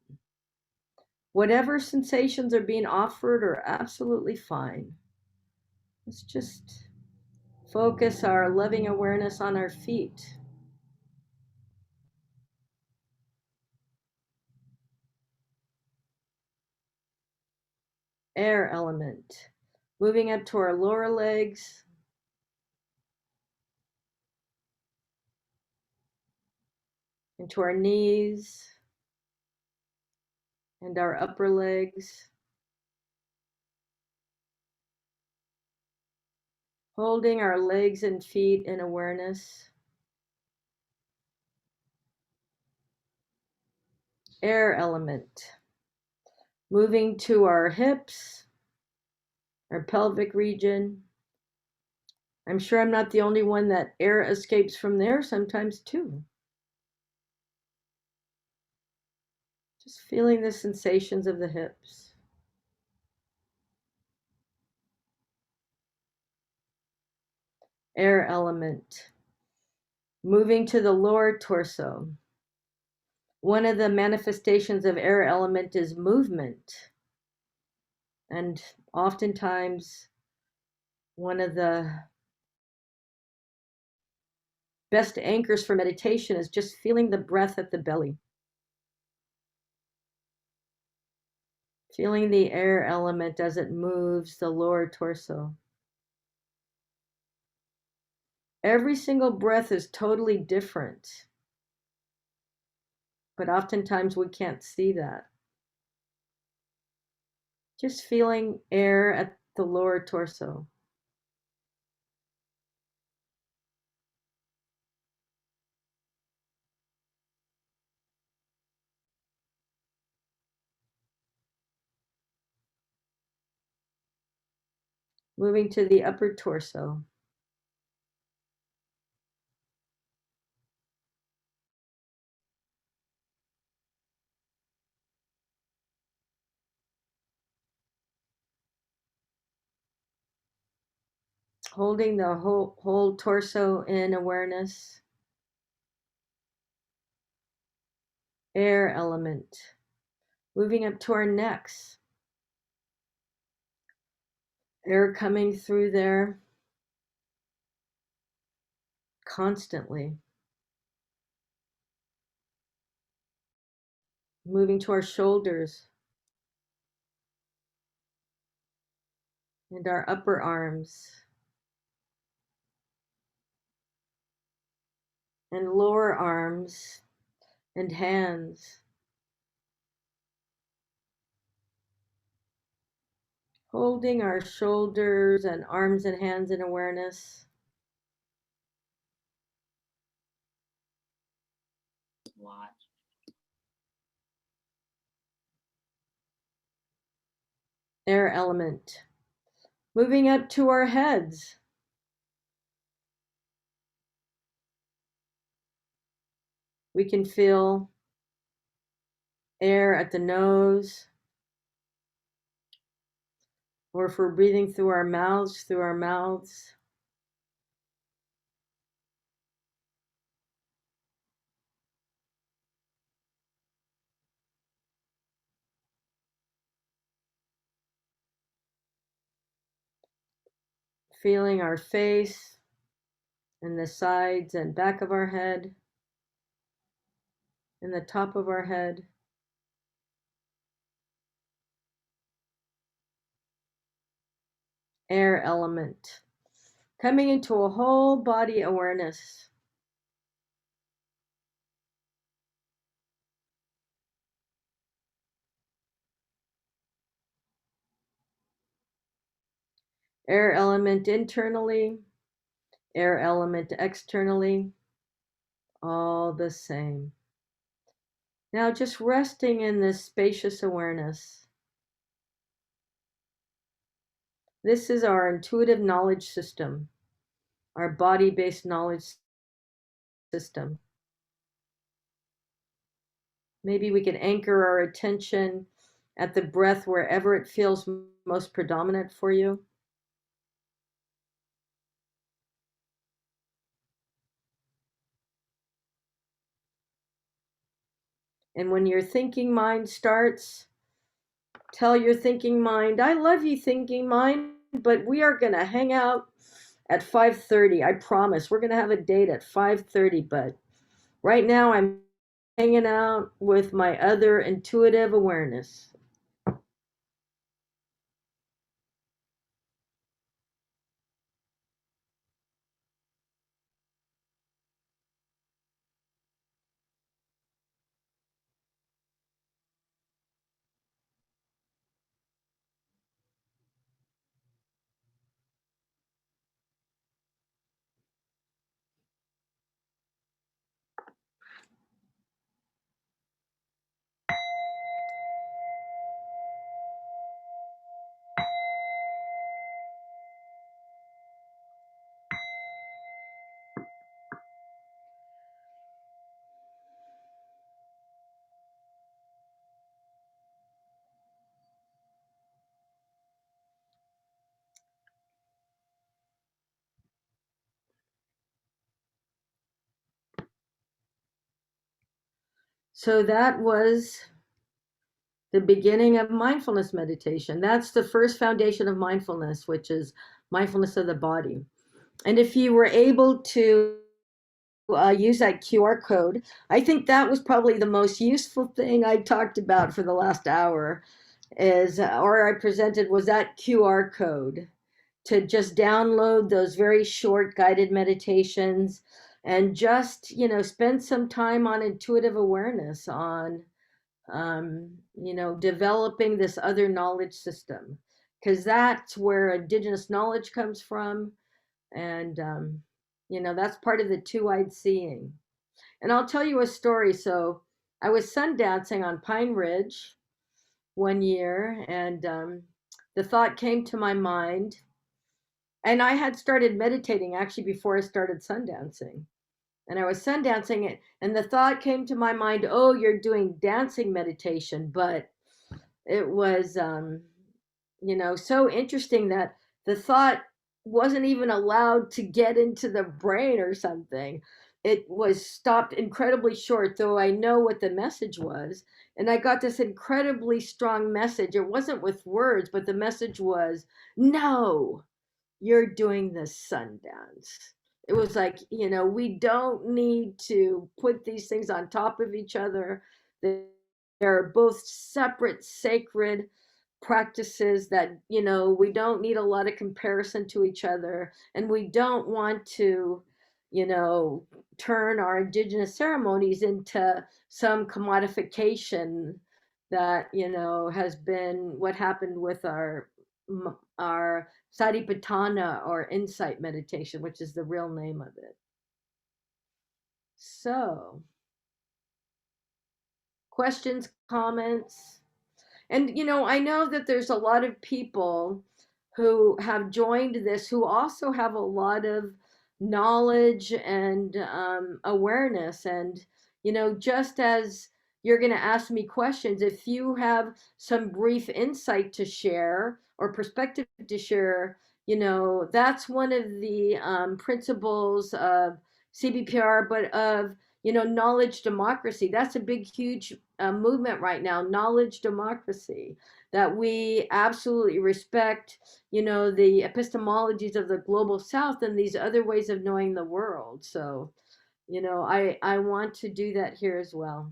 Whatever sensations are being offered are absolutely fine. Let's just focus our loving awareness on our feet. Air element. Moving up to our lower legs. Into our knees and our upper legs. Holding our legs and feet in awareness. Air element. Moving to our hips, our pelvic region. I'm sure I'm not the only one that air escapes from there sometimes too. Just feeling the sensations of the hips. Air element. Moving to the lower torso. One of the manifestations of air element is movement. And oftentimes, one of the best anchors for meditation is just feeling the breath at the belly. Feeling the air element as it moves the lower torso. Every single breath is totally different, but oftentimes we can't see that. Just feeling air at the lower torso. Moving to the upper torso. Holding the whole torso in awareness. Air element. Moving up to our necks. Air coming through there constantly. Moving to our shoulders and our upper arms and lower arms and hands. Holding our shoulders and arms and hands in awareness. Watch. Air element. Moving up to our heads. We can feel air at the nose, or if we're breathing through our mouths, through our mouths. Feeling our face and the sides and back of our head and the top of our head. Air element. Coming into a whole body awareness. Air element internally, air element externally, all the same. Now just resting in this spacious awareness. This is our intuitive knowledge system, our body-based knowledge system. Maybe we can anchor our attention at the breath wherever it feels most predominant for you. And when your thinking mind starts, tell your thinking mind, I love you, thinking mind, but we are going to hang out at 5:30. I promise. We're going to have a date at 5:30, but right now I'm hanging out with my other intuitive awareness. So that was the beginning of mindfulness meditation. That's the first foundation of mindfulness, which is mindfulness of the body. And if you were able to use that QR code, I think that was probably the most useful thing I talked about for the last hour is, or I presented, was that QR code to just download those very short guided meditations and just, spend some time on intuitive awareness, on developing this other knowledge system, because that's where Indigenous knowledge comes from. And, that's part of the two-eyed seeing. And I'll tell you a story. So I was sundancing on Pine Ridge one year, and the thought came to my mind. And I had started meditating actually before I started sundancing. And I was sundancing it, and the thought came to my mind, oh, you're doing dancing meditation. But it was, so interesting that the thought wasn't even allowed to get into the brain or something. It was stopped incredibly short, though I know what the message was. And I got this incredibly strong message. It wasn't with words, but the message was, no, you're doing the Sundance. It was like, we don't need to put these things on top of each other. They're both separate, sacred practices that, we don't need a lot of comparison to each other. And we don't want to, turn our Indigenous ceremonies into some commodification that, has been what happened with our Satipatthana, or insight meditation, which is the real name of it. So, questions, comments? And, I know that there's a lot of people who have joined this who also have a lot of knowledge and awareness. And, just as you're going to ask me questions, if you have some brief insight to share or perspective to share, that's one of the principles of CBPR, but of, knowledge democracy. That's a big, huge movement right now, knowledge democracy, that we absolutely respect, the epistemologies of the global South and these other ways of knowing the world. So, I want to do that here as well.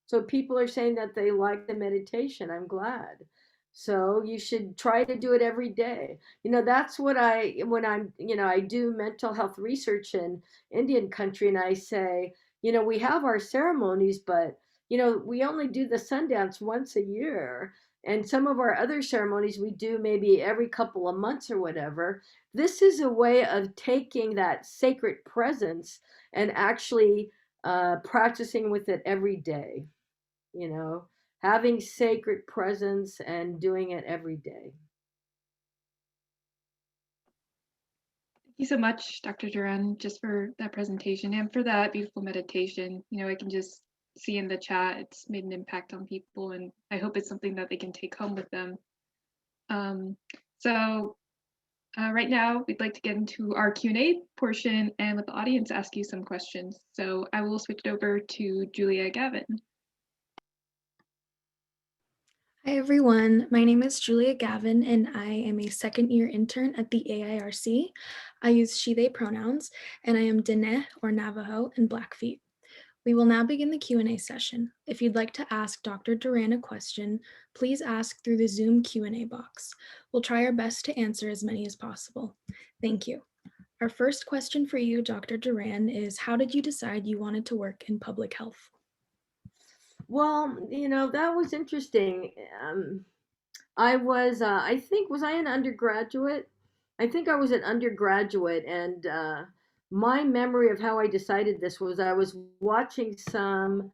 So people are saying that they like the meditation. I'm glad. So you should try to do it every day. That's what when I do mental health research in Indian country, and I say, we have our ceremonies, but, we only do the Sundance once a year. And some of our other ceremonies we do maybe every couple of months or whatever. This is a way of taking that sacred presence and actually practicing with it every day, having sacred presence and doing it every day. Thank you so much, Dr. Duran, just for that presentation and for that beautiful meditation. I can just see in the chat it's made an impact on people, and I hope it's something that they can take home with them. So right now, we'd like to get into our Q&A portion and let the audience ask you some questions. So I will switch it over to Julia Gavin. Hi everyone, my name is Julia Gavin and I am a second-year intern at the AIRC. I use she/they pronouns and I am Diné or Navajo and Blackfeet. We will now begin the Q&A session. If you'd like to ask Dr. Duran a question, please ask through the Zoom Q&A box. We'll try our best to answer as many as possible. Thank you. Our first question for you, Dr. Duran, is how did you decide you wanted to work in public health? Well, that was interesting. I was an undergraduate? I think I was an undergraduate, and my memory of how I decided this was I was watching some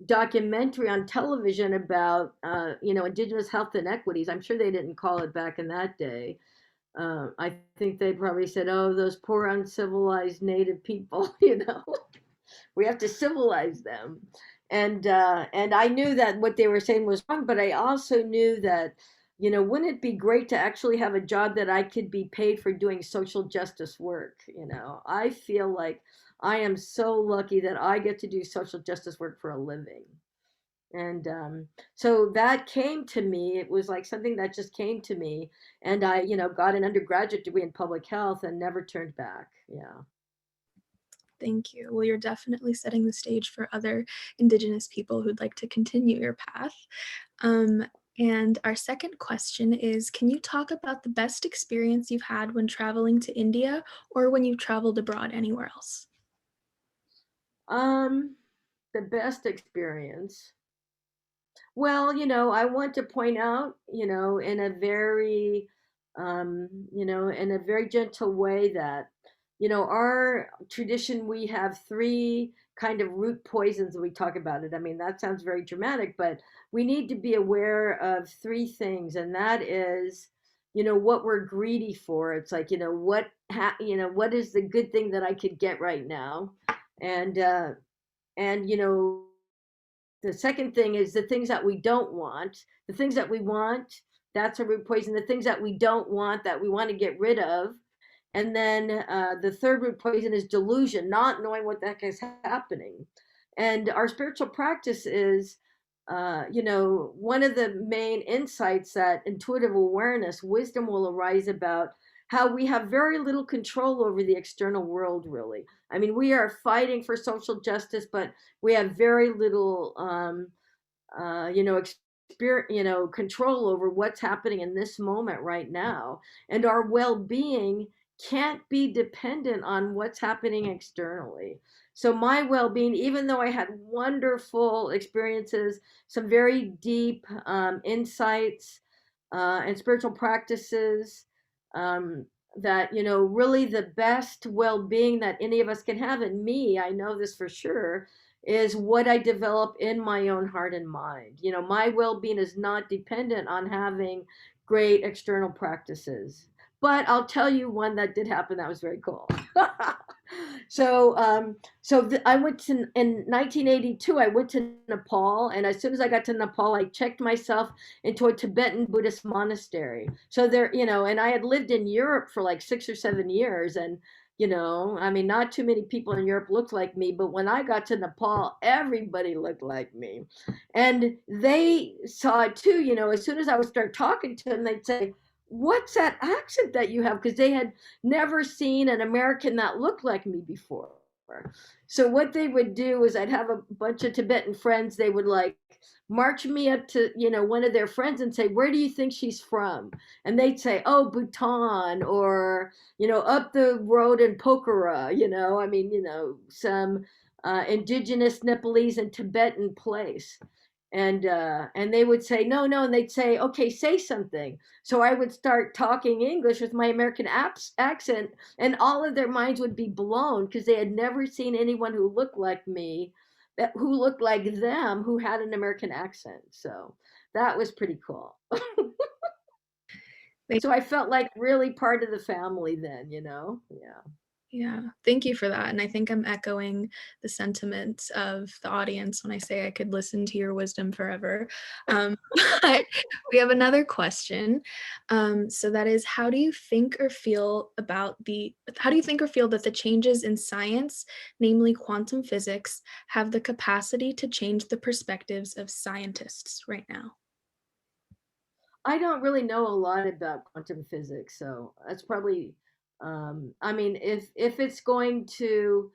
documentary on television about, Indigenous health inequities. I'm sure they didn't call it back in that day. I think they probably said, oh, those poor uncivilized Native people, we have to civilize them. And I knew that what they were saying was wrong, but I also knew that, wouldn't it be great to actually have a job that I could be paid for doing social justice work? I feel like I am so lucky that I get to do social justice work for a living. And so that came to me. It was like something that just came to me. And I, got an undergraduate degree in public health and never turned back. Yeah. Thank you. Well, you're definitely setting the stage for other Indigenous people who'd like to continue your path. And our second question is, can you talk about the best experience you've had when traveling to India or when you've traveled abroad anywhere else? The best experience. Well, I want to point out, in a very, in a very gentle way that, our tradition, we have three kind of root poisons we talk about it. I mean, that sounds very dramatic, but we need to be aware of three things. And that is, what we're greedy for. It's like, what is the good thing that I could get right now? And, the second thing is the things that we don't want. The things that we want, that's a root poison. The things that we don't want, that we want to get rid of. And then the third root poison is delusion, not knowing what the heck is happening. And our spiritual practice is, one of the main insights that intuitive awareness, wisdom will arise about how we have very little control over the external world, really. I mean, we are fighting for social justice, but we have very little, control over what's happening in this moment right now. And our well-being can't be dependent on what's happening externally. So my well-being, even though I had wonderful experiences, some very deep insights and spiritual practices, that, really the best well-being that any of us can have, and me, I know this for sure, is what I develop in my own heart and mind. My well-being is not dependent on having great external practices. But I'll tell you one that did happen that was very cool. So I went to, in 1982, I went to Nepal. And as soon as I got to Nepal, I checked myself into a Tibetan Buddhist monastery. So there, and I had lived in Europe for like 6 or 7 years. And, I mean, not too many people in Europe looked like me. But when I got to Nepal, everybody looked like me. And they saw it too. As soon as I would start talking to them, they'd say, what's that accent that you have? Because they had never seen an American that looked like me before. So what they would do is I'd have a bunch of Tibetan friends. They would like march me up to, one of their friends and say, where do you think she's from? And they'd say, oh, Bhutan, or, up the road in Pokhara, I mean, some indigenous Nepalese and Tibetan place. and they would say no, no, and they'd say, okay, say something. So I would start talking English with my American accent, and all of their minds would be blown because they had never seen anyone who looked like me, who looked like them, who had an American accent. So that was pretty cool. So I felt like really part of the family then, Yeah. Yeah, thank you for that. And I think I'm echoing the sentiments of the audience when I say I could listen to your wisdom forever. But we have another question. So that is, how do you think or feel that the changes in science, namely quantum physics, have the capacity to change the perspectives of scientists right now? I don't really know a lot about quantum physics, so that's probably, I mean, if it's going to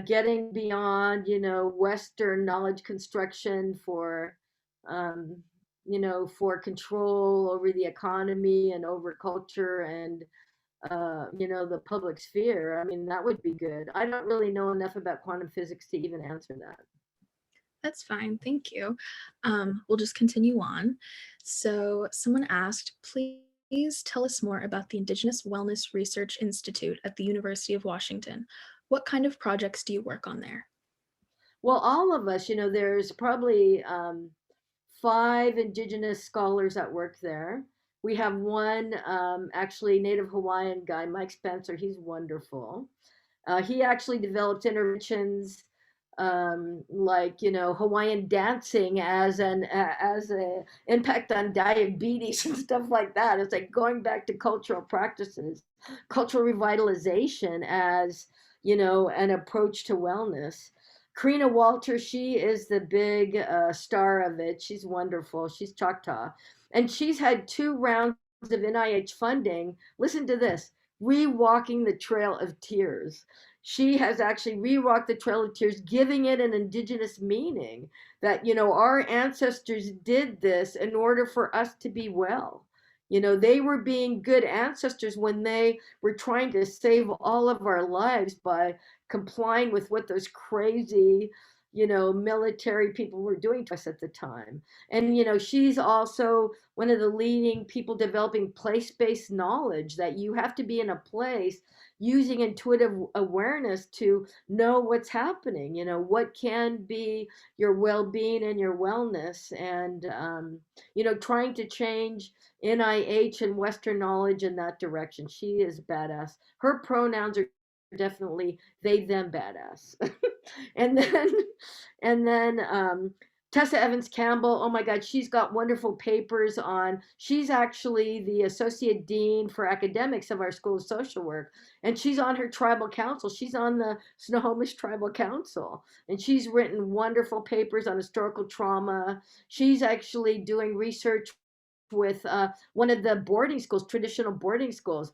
getting beyond, Western knowledge construction for, um, for control over the economy and over culture and, the public sphere, I mean, that would be good. I don't really know enough about quantum physics to even answer that. That's fine, thank you. We'll just continue on. So someone asked, please tell us more about the Indigenous Wellness Research Institute at the University of Washington. What kind of projects do you work on there? Well, all of us, there's probably 5 Indigenous scholars that work there. We have one actually Native Hawaiian guy, Mike Spencer. He's wonderful. He actually developed interventions like Hawaiian dancing as a impact on diabetes and stuff like that. It's like going back to cultural practices, cultural revitalization as an approach to wellness. Karuna Walter, she is the big star of it. She's wonderful. She's Choctaw, and she's had 2 rounds of NIH funding. Listen to this: Rewalking the Trail of Tears. She has actually rewalked the Trail of Tears, giving it an Indigenous meaning that, our ancestors did this in order for us to be well. They were being good ancestors when they were trying to save all of our lives by complying with what those crazy, military people were doing to us at the time. And, she's also one of the leading people developing place-based knowledge, that you have to be in a place using intuitive awareness to know what's happening, what can be your well-being and your wellness, and, trying to change NIH and Western knowledge in that direction. She is badass. Her pronouns are definitely they, them, badass. and then, Tessa Evans Campbell, oh my God, she's got wonderful papers on, she's actually the Associate Dean for Academics of our School of Social Work, and she's on her tribal council. She's on the Snohomish Tribal Council, and she's written wonderful papers on historical trauma. She's actually doing research with one of the boarding schools, traditional boarding schools.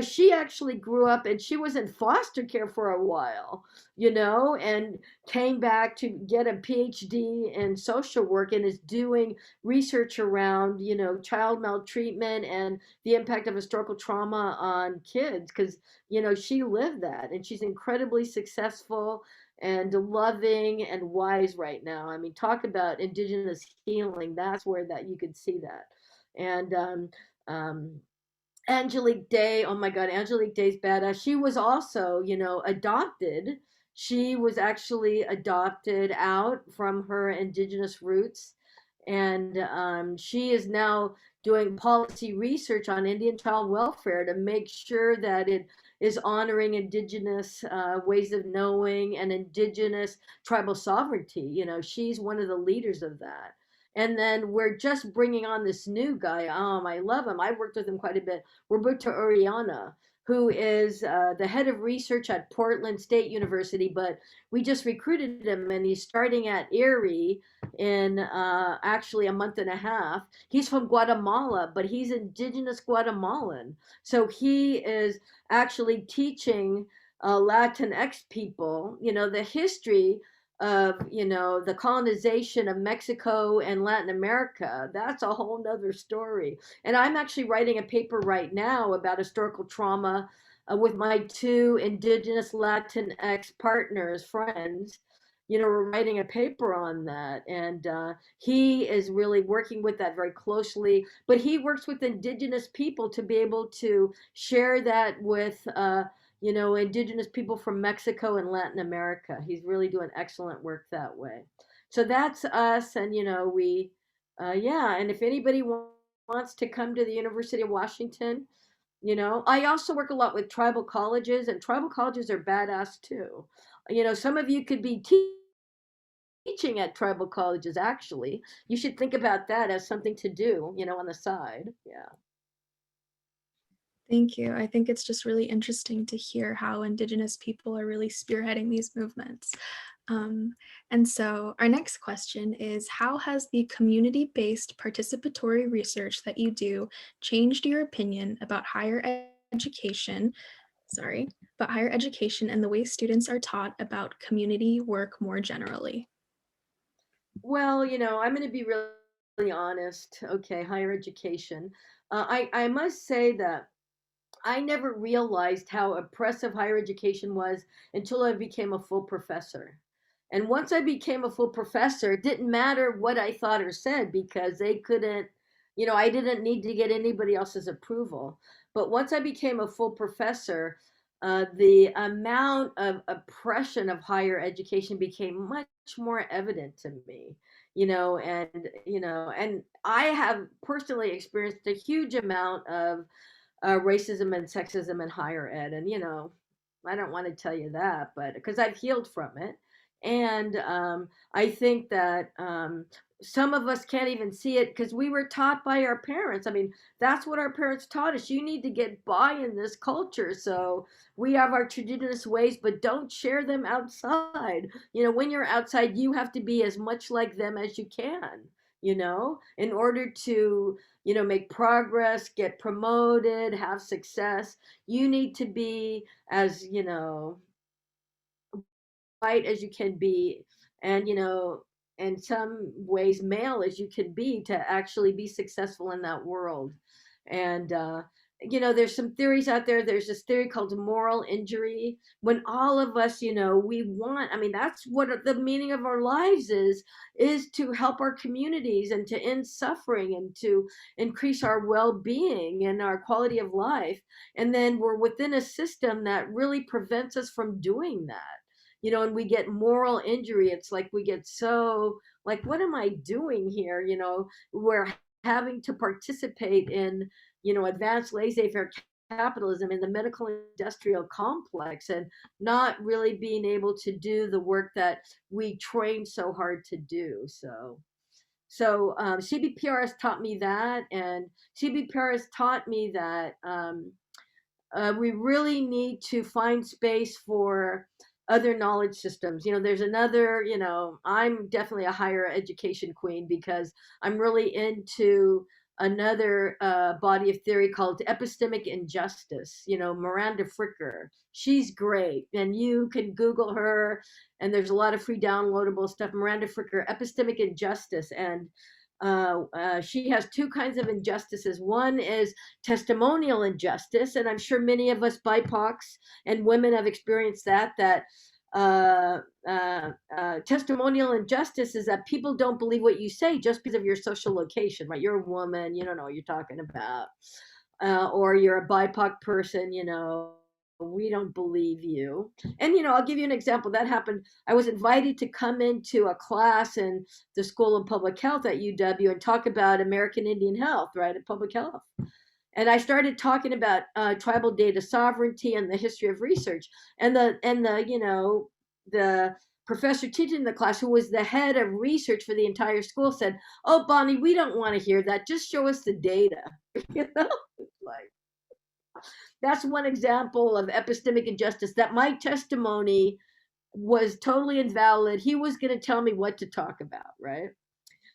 She actually grew up and she was in foster care for a while, and came back to get a PhD in social work and is doing research around, child maltreatment and the impact of historical trauma on kids, because, she lived that, and she's incredibly successful and loving and wise right now. I mean, talk about Indigenous healing. That's where that you could see that. And Angelique Day, oh my God, Angelique Day's badass. She was also, adopted. She was actually adopted out from her Indigenous roots. And she is now doing policy research on Indian child welfare to make sure that it is honoring Indigenous ways of knowing and Indigenous tribal sovereignty. She's one of the leaders of that. And then we're just bringing on this new guy. I love him. I've worked with him quite a bit. Roberto Oriana, who is the head of research at Portland State University, but we just recruited him, and he's starting at Erie in actually a month and a half. He's from Guatemala, but he's Indigenous Guatemalan. So he is actually teaching Latinx people, the history of the colonization of Mexico and Latin America. That's a whole nother story. And I'm actually writing a paper right now about historical trauma with my 2 Indigenous Latinx partners, friends, we're writing a paper on that. And he is really working with that very closely. But he works with Indigenous people to be able to share that with, Indigenous people from Mexico and Latin America. He's really doing excellent work that way. So that's us. And, yeah. And if anybody wants to come to the University of Washington, I also work a lot with tribal colleges, and tribal colleges are badass too. Some of you could be teaching at tribal colleges, actually. You should think about that as something to do, on the side. Yeah. Thank you. I think it's just really interesting to hear how Indigenous people are really spearheading these movements. And so our next question is, how has the community-based participatory research that you do changed your opinion about education, higher education and the way students are taught about community work more generally? Well, I'm going to be really honest. Okay, higher education. I must say that I never realized how oppressive higher education was until I became a full professor. And once I became a full professor, it didn't matter what I thought or said because they couldn't, I didn't need to get anybody else's approval. But once I became a full professor, the amount of oppression of higher education became much more evident to me, and I have personally experienced a huge amount of racism and sexism in higher ed. And, I don't want to tell you that, but because I've healed from it. And I think that some of us can't even see it because we were taught by our parents. I mean, that's what our parents taught us. You need to get by in this culture. So we have our traditionalist ways, but don't share them outside. When you're outside, you have to be as much like them as you can, in order to make progress, get promoted, have success. You need to be as, white as you can be, and, in some ways, male as you can be to actually be successful in that world. And, there's some theories out there. There's this theory called moral injury. When all of us, we want, I mean, that's what the meaning of our lives is to help our communities and to end suffering and to increase our well-being and our quality of life. And then we're within a system that really prevents us from doing that. And we get moral injury. It's like we get so like, what am I doing here? We're having to participate in, advanced laissez-faire capitalism in the medical industrial complex and not really being able to do the work that we train so hard to do. So CBPR has taught me that, and CBPR has taught me that we really need to find space for other knowledge systems. There's another, I'm definitely a higher education queen because I'm really into another body of theory called epistemic injustice. Miranda Fricker, she's great. And you can Google her, and there's a lot of free downloadable stuff. Miranda Fricker, epistemic injustice. And she has two kinds of injustices. One is testimonial injustice, and I'm sure many of us BIPOCs and women have experienced that testimonial injustice is that people don't believe what you say just because of your social location, right? You're a woman, you don't know what you're talking about, or you're a BIPOC person, we don't believe you. And, I'll give you an example that happened. I was invited to come into a class in the School of Public Health at UW and talk about American Indian health, right, at public health. And I started talking about tribal data sovereignty and the history of research. And the professor teaching the class, who was the head of research for the entire school, said, "Oh, Bonnie, we don't want to hear that. Just show us the data." Like, that's one example of epistemic injustice, that my testimony was totally invalid. He was going to tell me what to talk about, right?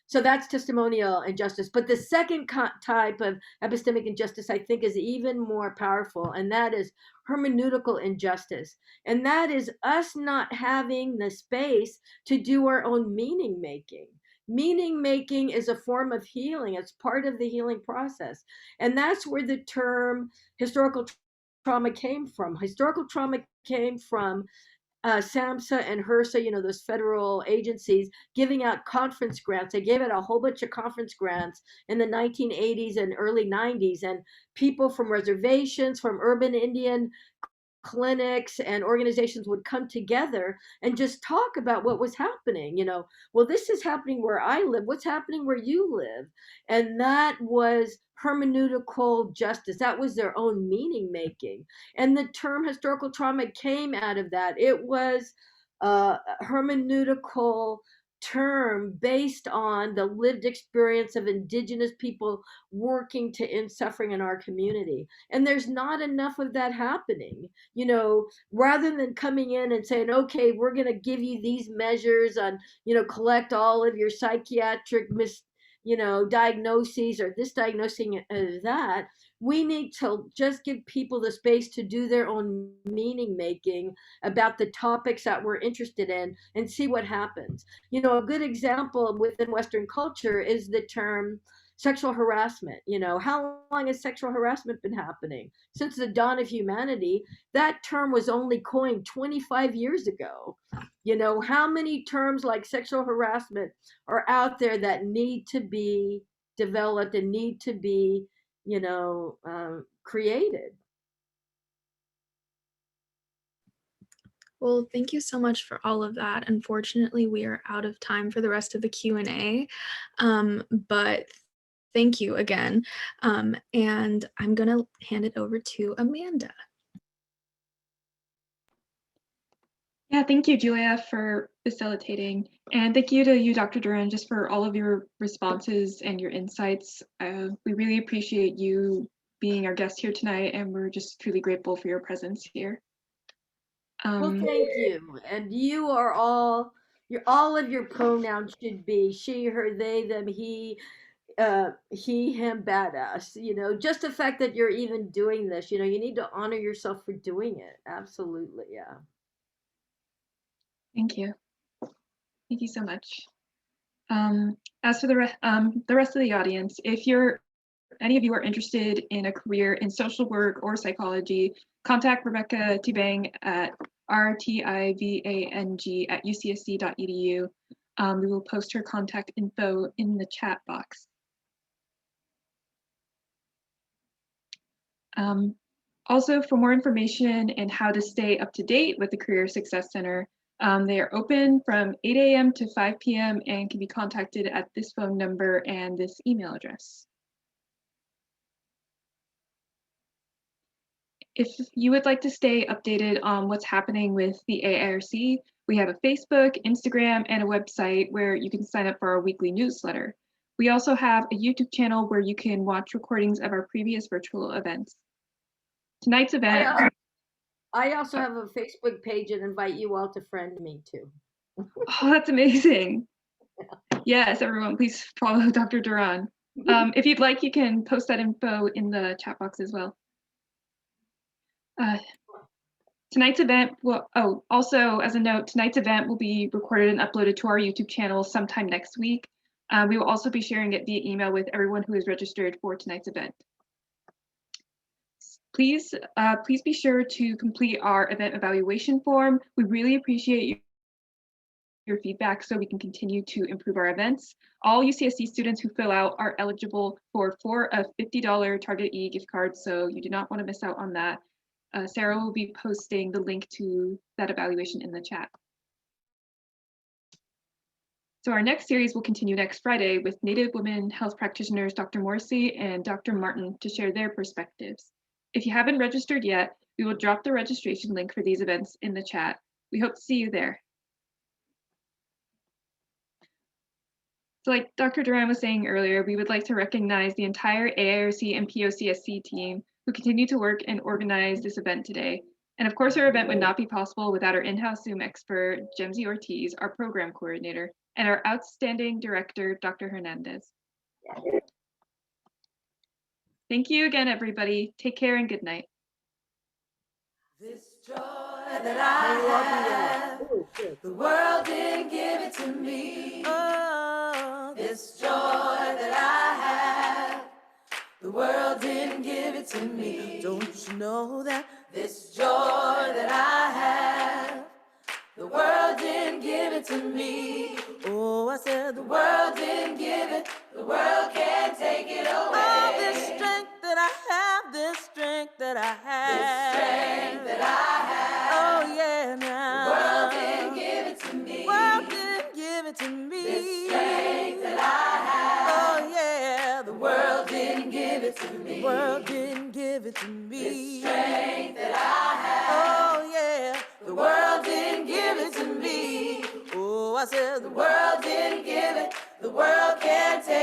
So that's testimonial injustice. But the second type of epistemic injustice, I think, is even more powerful, and that is hermeneutical injustice. And that is us not having the space to do our own meaning making. Meaning making is a form of healing. It's part of the healing process. And that's where the term historical trauma came from. Historical trauma came from SAMHSA and HRSA, you know, those federal agencies, giving out conference grants. They gave out a whole bunch of conference grants in the 1980s and early 90s. And people from reservations, from urban Indian clinics and organizations would come together and just talk about what was happening. You know, well, this is happening where I live. What's happening where you live? And that was hermeneutical justice. That was their own meaning making. And the term historical trauma came out of that. It was a hermeneutical term based on the lived experience of Indigenous people working to end suffering in our community. And there's not enough of that happening. You know, rather than coming in and saying, okay, we're going to give you these measures on, you know, collect all of your psychiatric diagnoses, or this diagnosing that, we need to just give people the space to do their own meaning making about the topics that we're interested in and see what happens. You know, a good example within Western culture is the term sexual harassment. You know, how long has sexual harassment been happening? Since the dawn of humanity. That term was only coined 25 years ago. You know, how many terms like sexual harassment are out there that need to be developed and need to be, created? Well, thank you so much for all of that. Unfortunately, we are out of time for the rest of the Q&A, but thank you again. And I'm going to hand it over to Amanda. Yeah, thank you, Julia, for facilitating. And thank you to you, Dr. Duran, just for all of your responses and your insights. We really appreciate you being our guest here tonight, and we're just truly grateful for your presence here. Well, thank you. And you are all of your pronouns should be she, her, they, them, he, him, badass. You know, just the fact that you're even doing this, you know, you need to honor yourself for doing it. Absolutely, yeah. Thank you. Thank you so much. As for the rest of the audience, if any of you are interested in a career in social work or psychology, contact Rebecca Tibang at rtivang@ucsc.edu. We will post her contact info in the chat box. Also, for more information and how to stay up to date with the Career Success Center, they are open from 8 a.m. to 5 p.m. and can be contacted at this phone number and this email address. If you would like to stay updated on what's happening with the AIRC, we have a Facebook, Instagram, and a website where you can sign up for our weekly newsletter. We also have a YouTube channel where you can watch recordings of our previous virtual events. Tonight's event. I also have a Facebook page and invite you all to friend me too. Oh, that's amazing. Yes, everyone, please follow Dr. Duran. If you'd like, you can post that info in the chat box as well. Tonight's event will, also as a note, tonight's event will be recorded and uploaded to our YouTube channel sometime next week. We will also be sharing it via email with everyone who is registered for tonight's event. Please be sure to complete our event evaluation form. We really appreciate your feedback so we can continue to improve our events. All UCSC students who fill out are eligible for a $50 Target E gift card, so you do not want to miss out on that. Sarah will be posting the link to that evaluation in the chat. So our next series will continue next Friday with Native women health practitioners Dr. Morrissey and Dr. Martin to share their perspectives. If you haven't registered yet, we will drop the registration link for these events in the chat. We hope to see you there. So like Dr. Duran was saying earlier, we would like to recognize the entire AIRC and POCSC team who continue to work and organize this event today. And of course, our event would not be possible without our in-house Zoom expert, Gemzy Ortiz, our program coordinator, and our outstanding director, Dr. Hernandez. Thank you again, everybody. Take care and good night. This joy that I have, the world didn't give it to me. Oh, this joy that I have, the world didn't give it to me. Don't you know that this joy that I have, to me. Oh, I said the world didn't give it, the world can't take it away. Oh, this strength that I have, this strength that I have, this strength that I have. Oh yeah, now the world didn't give it to me. World didn't give it to me. This strength that I have. Oh yeah, the world didn't give it to me. The world didn't give it to me. This strength that I have. Oh yeah, the world didn't give it to me. Oh, I said the world didn't give it, the world can't take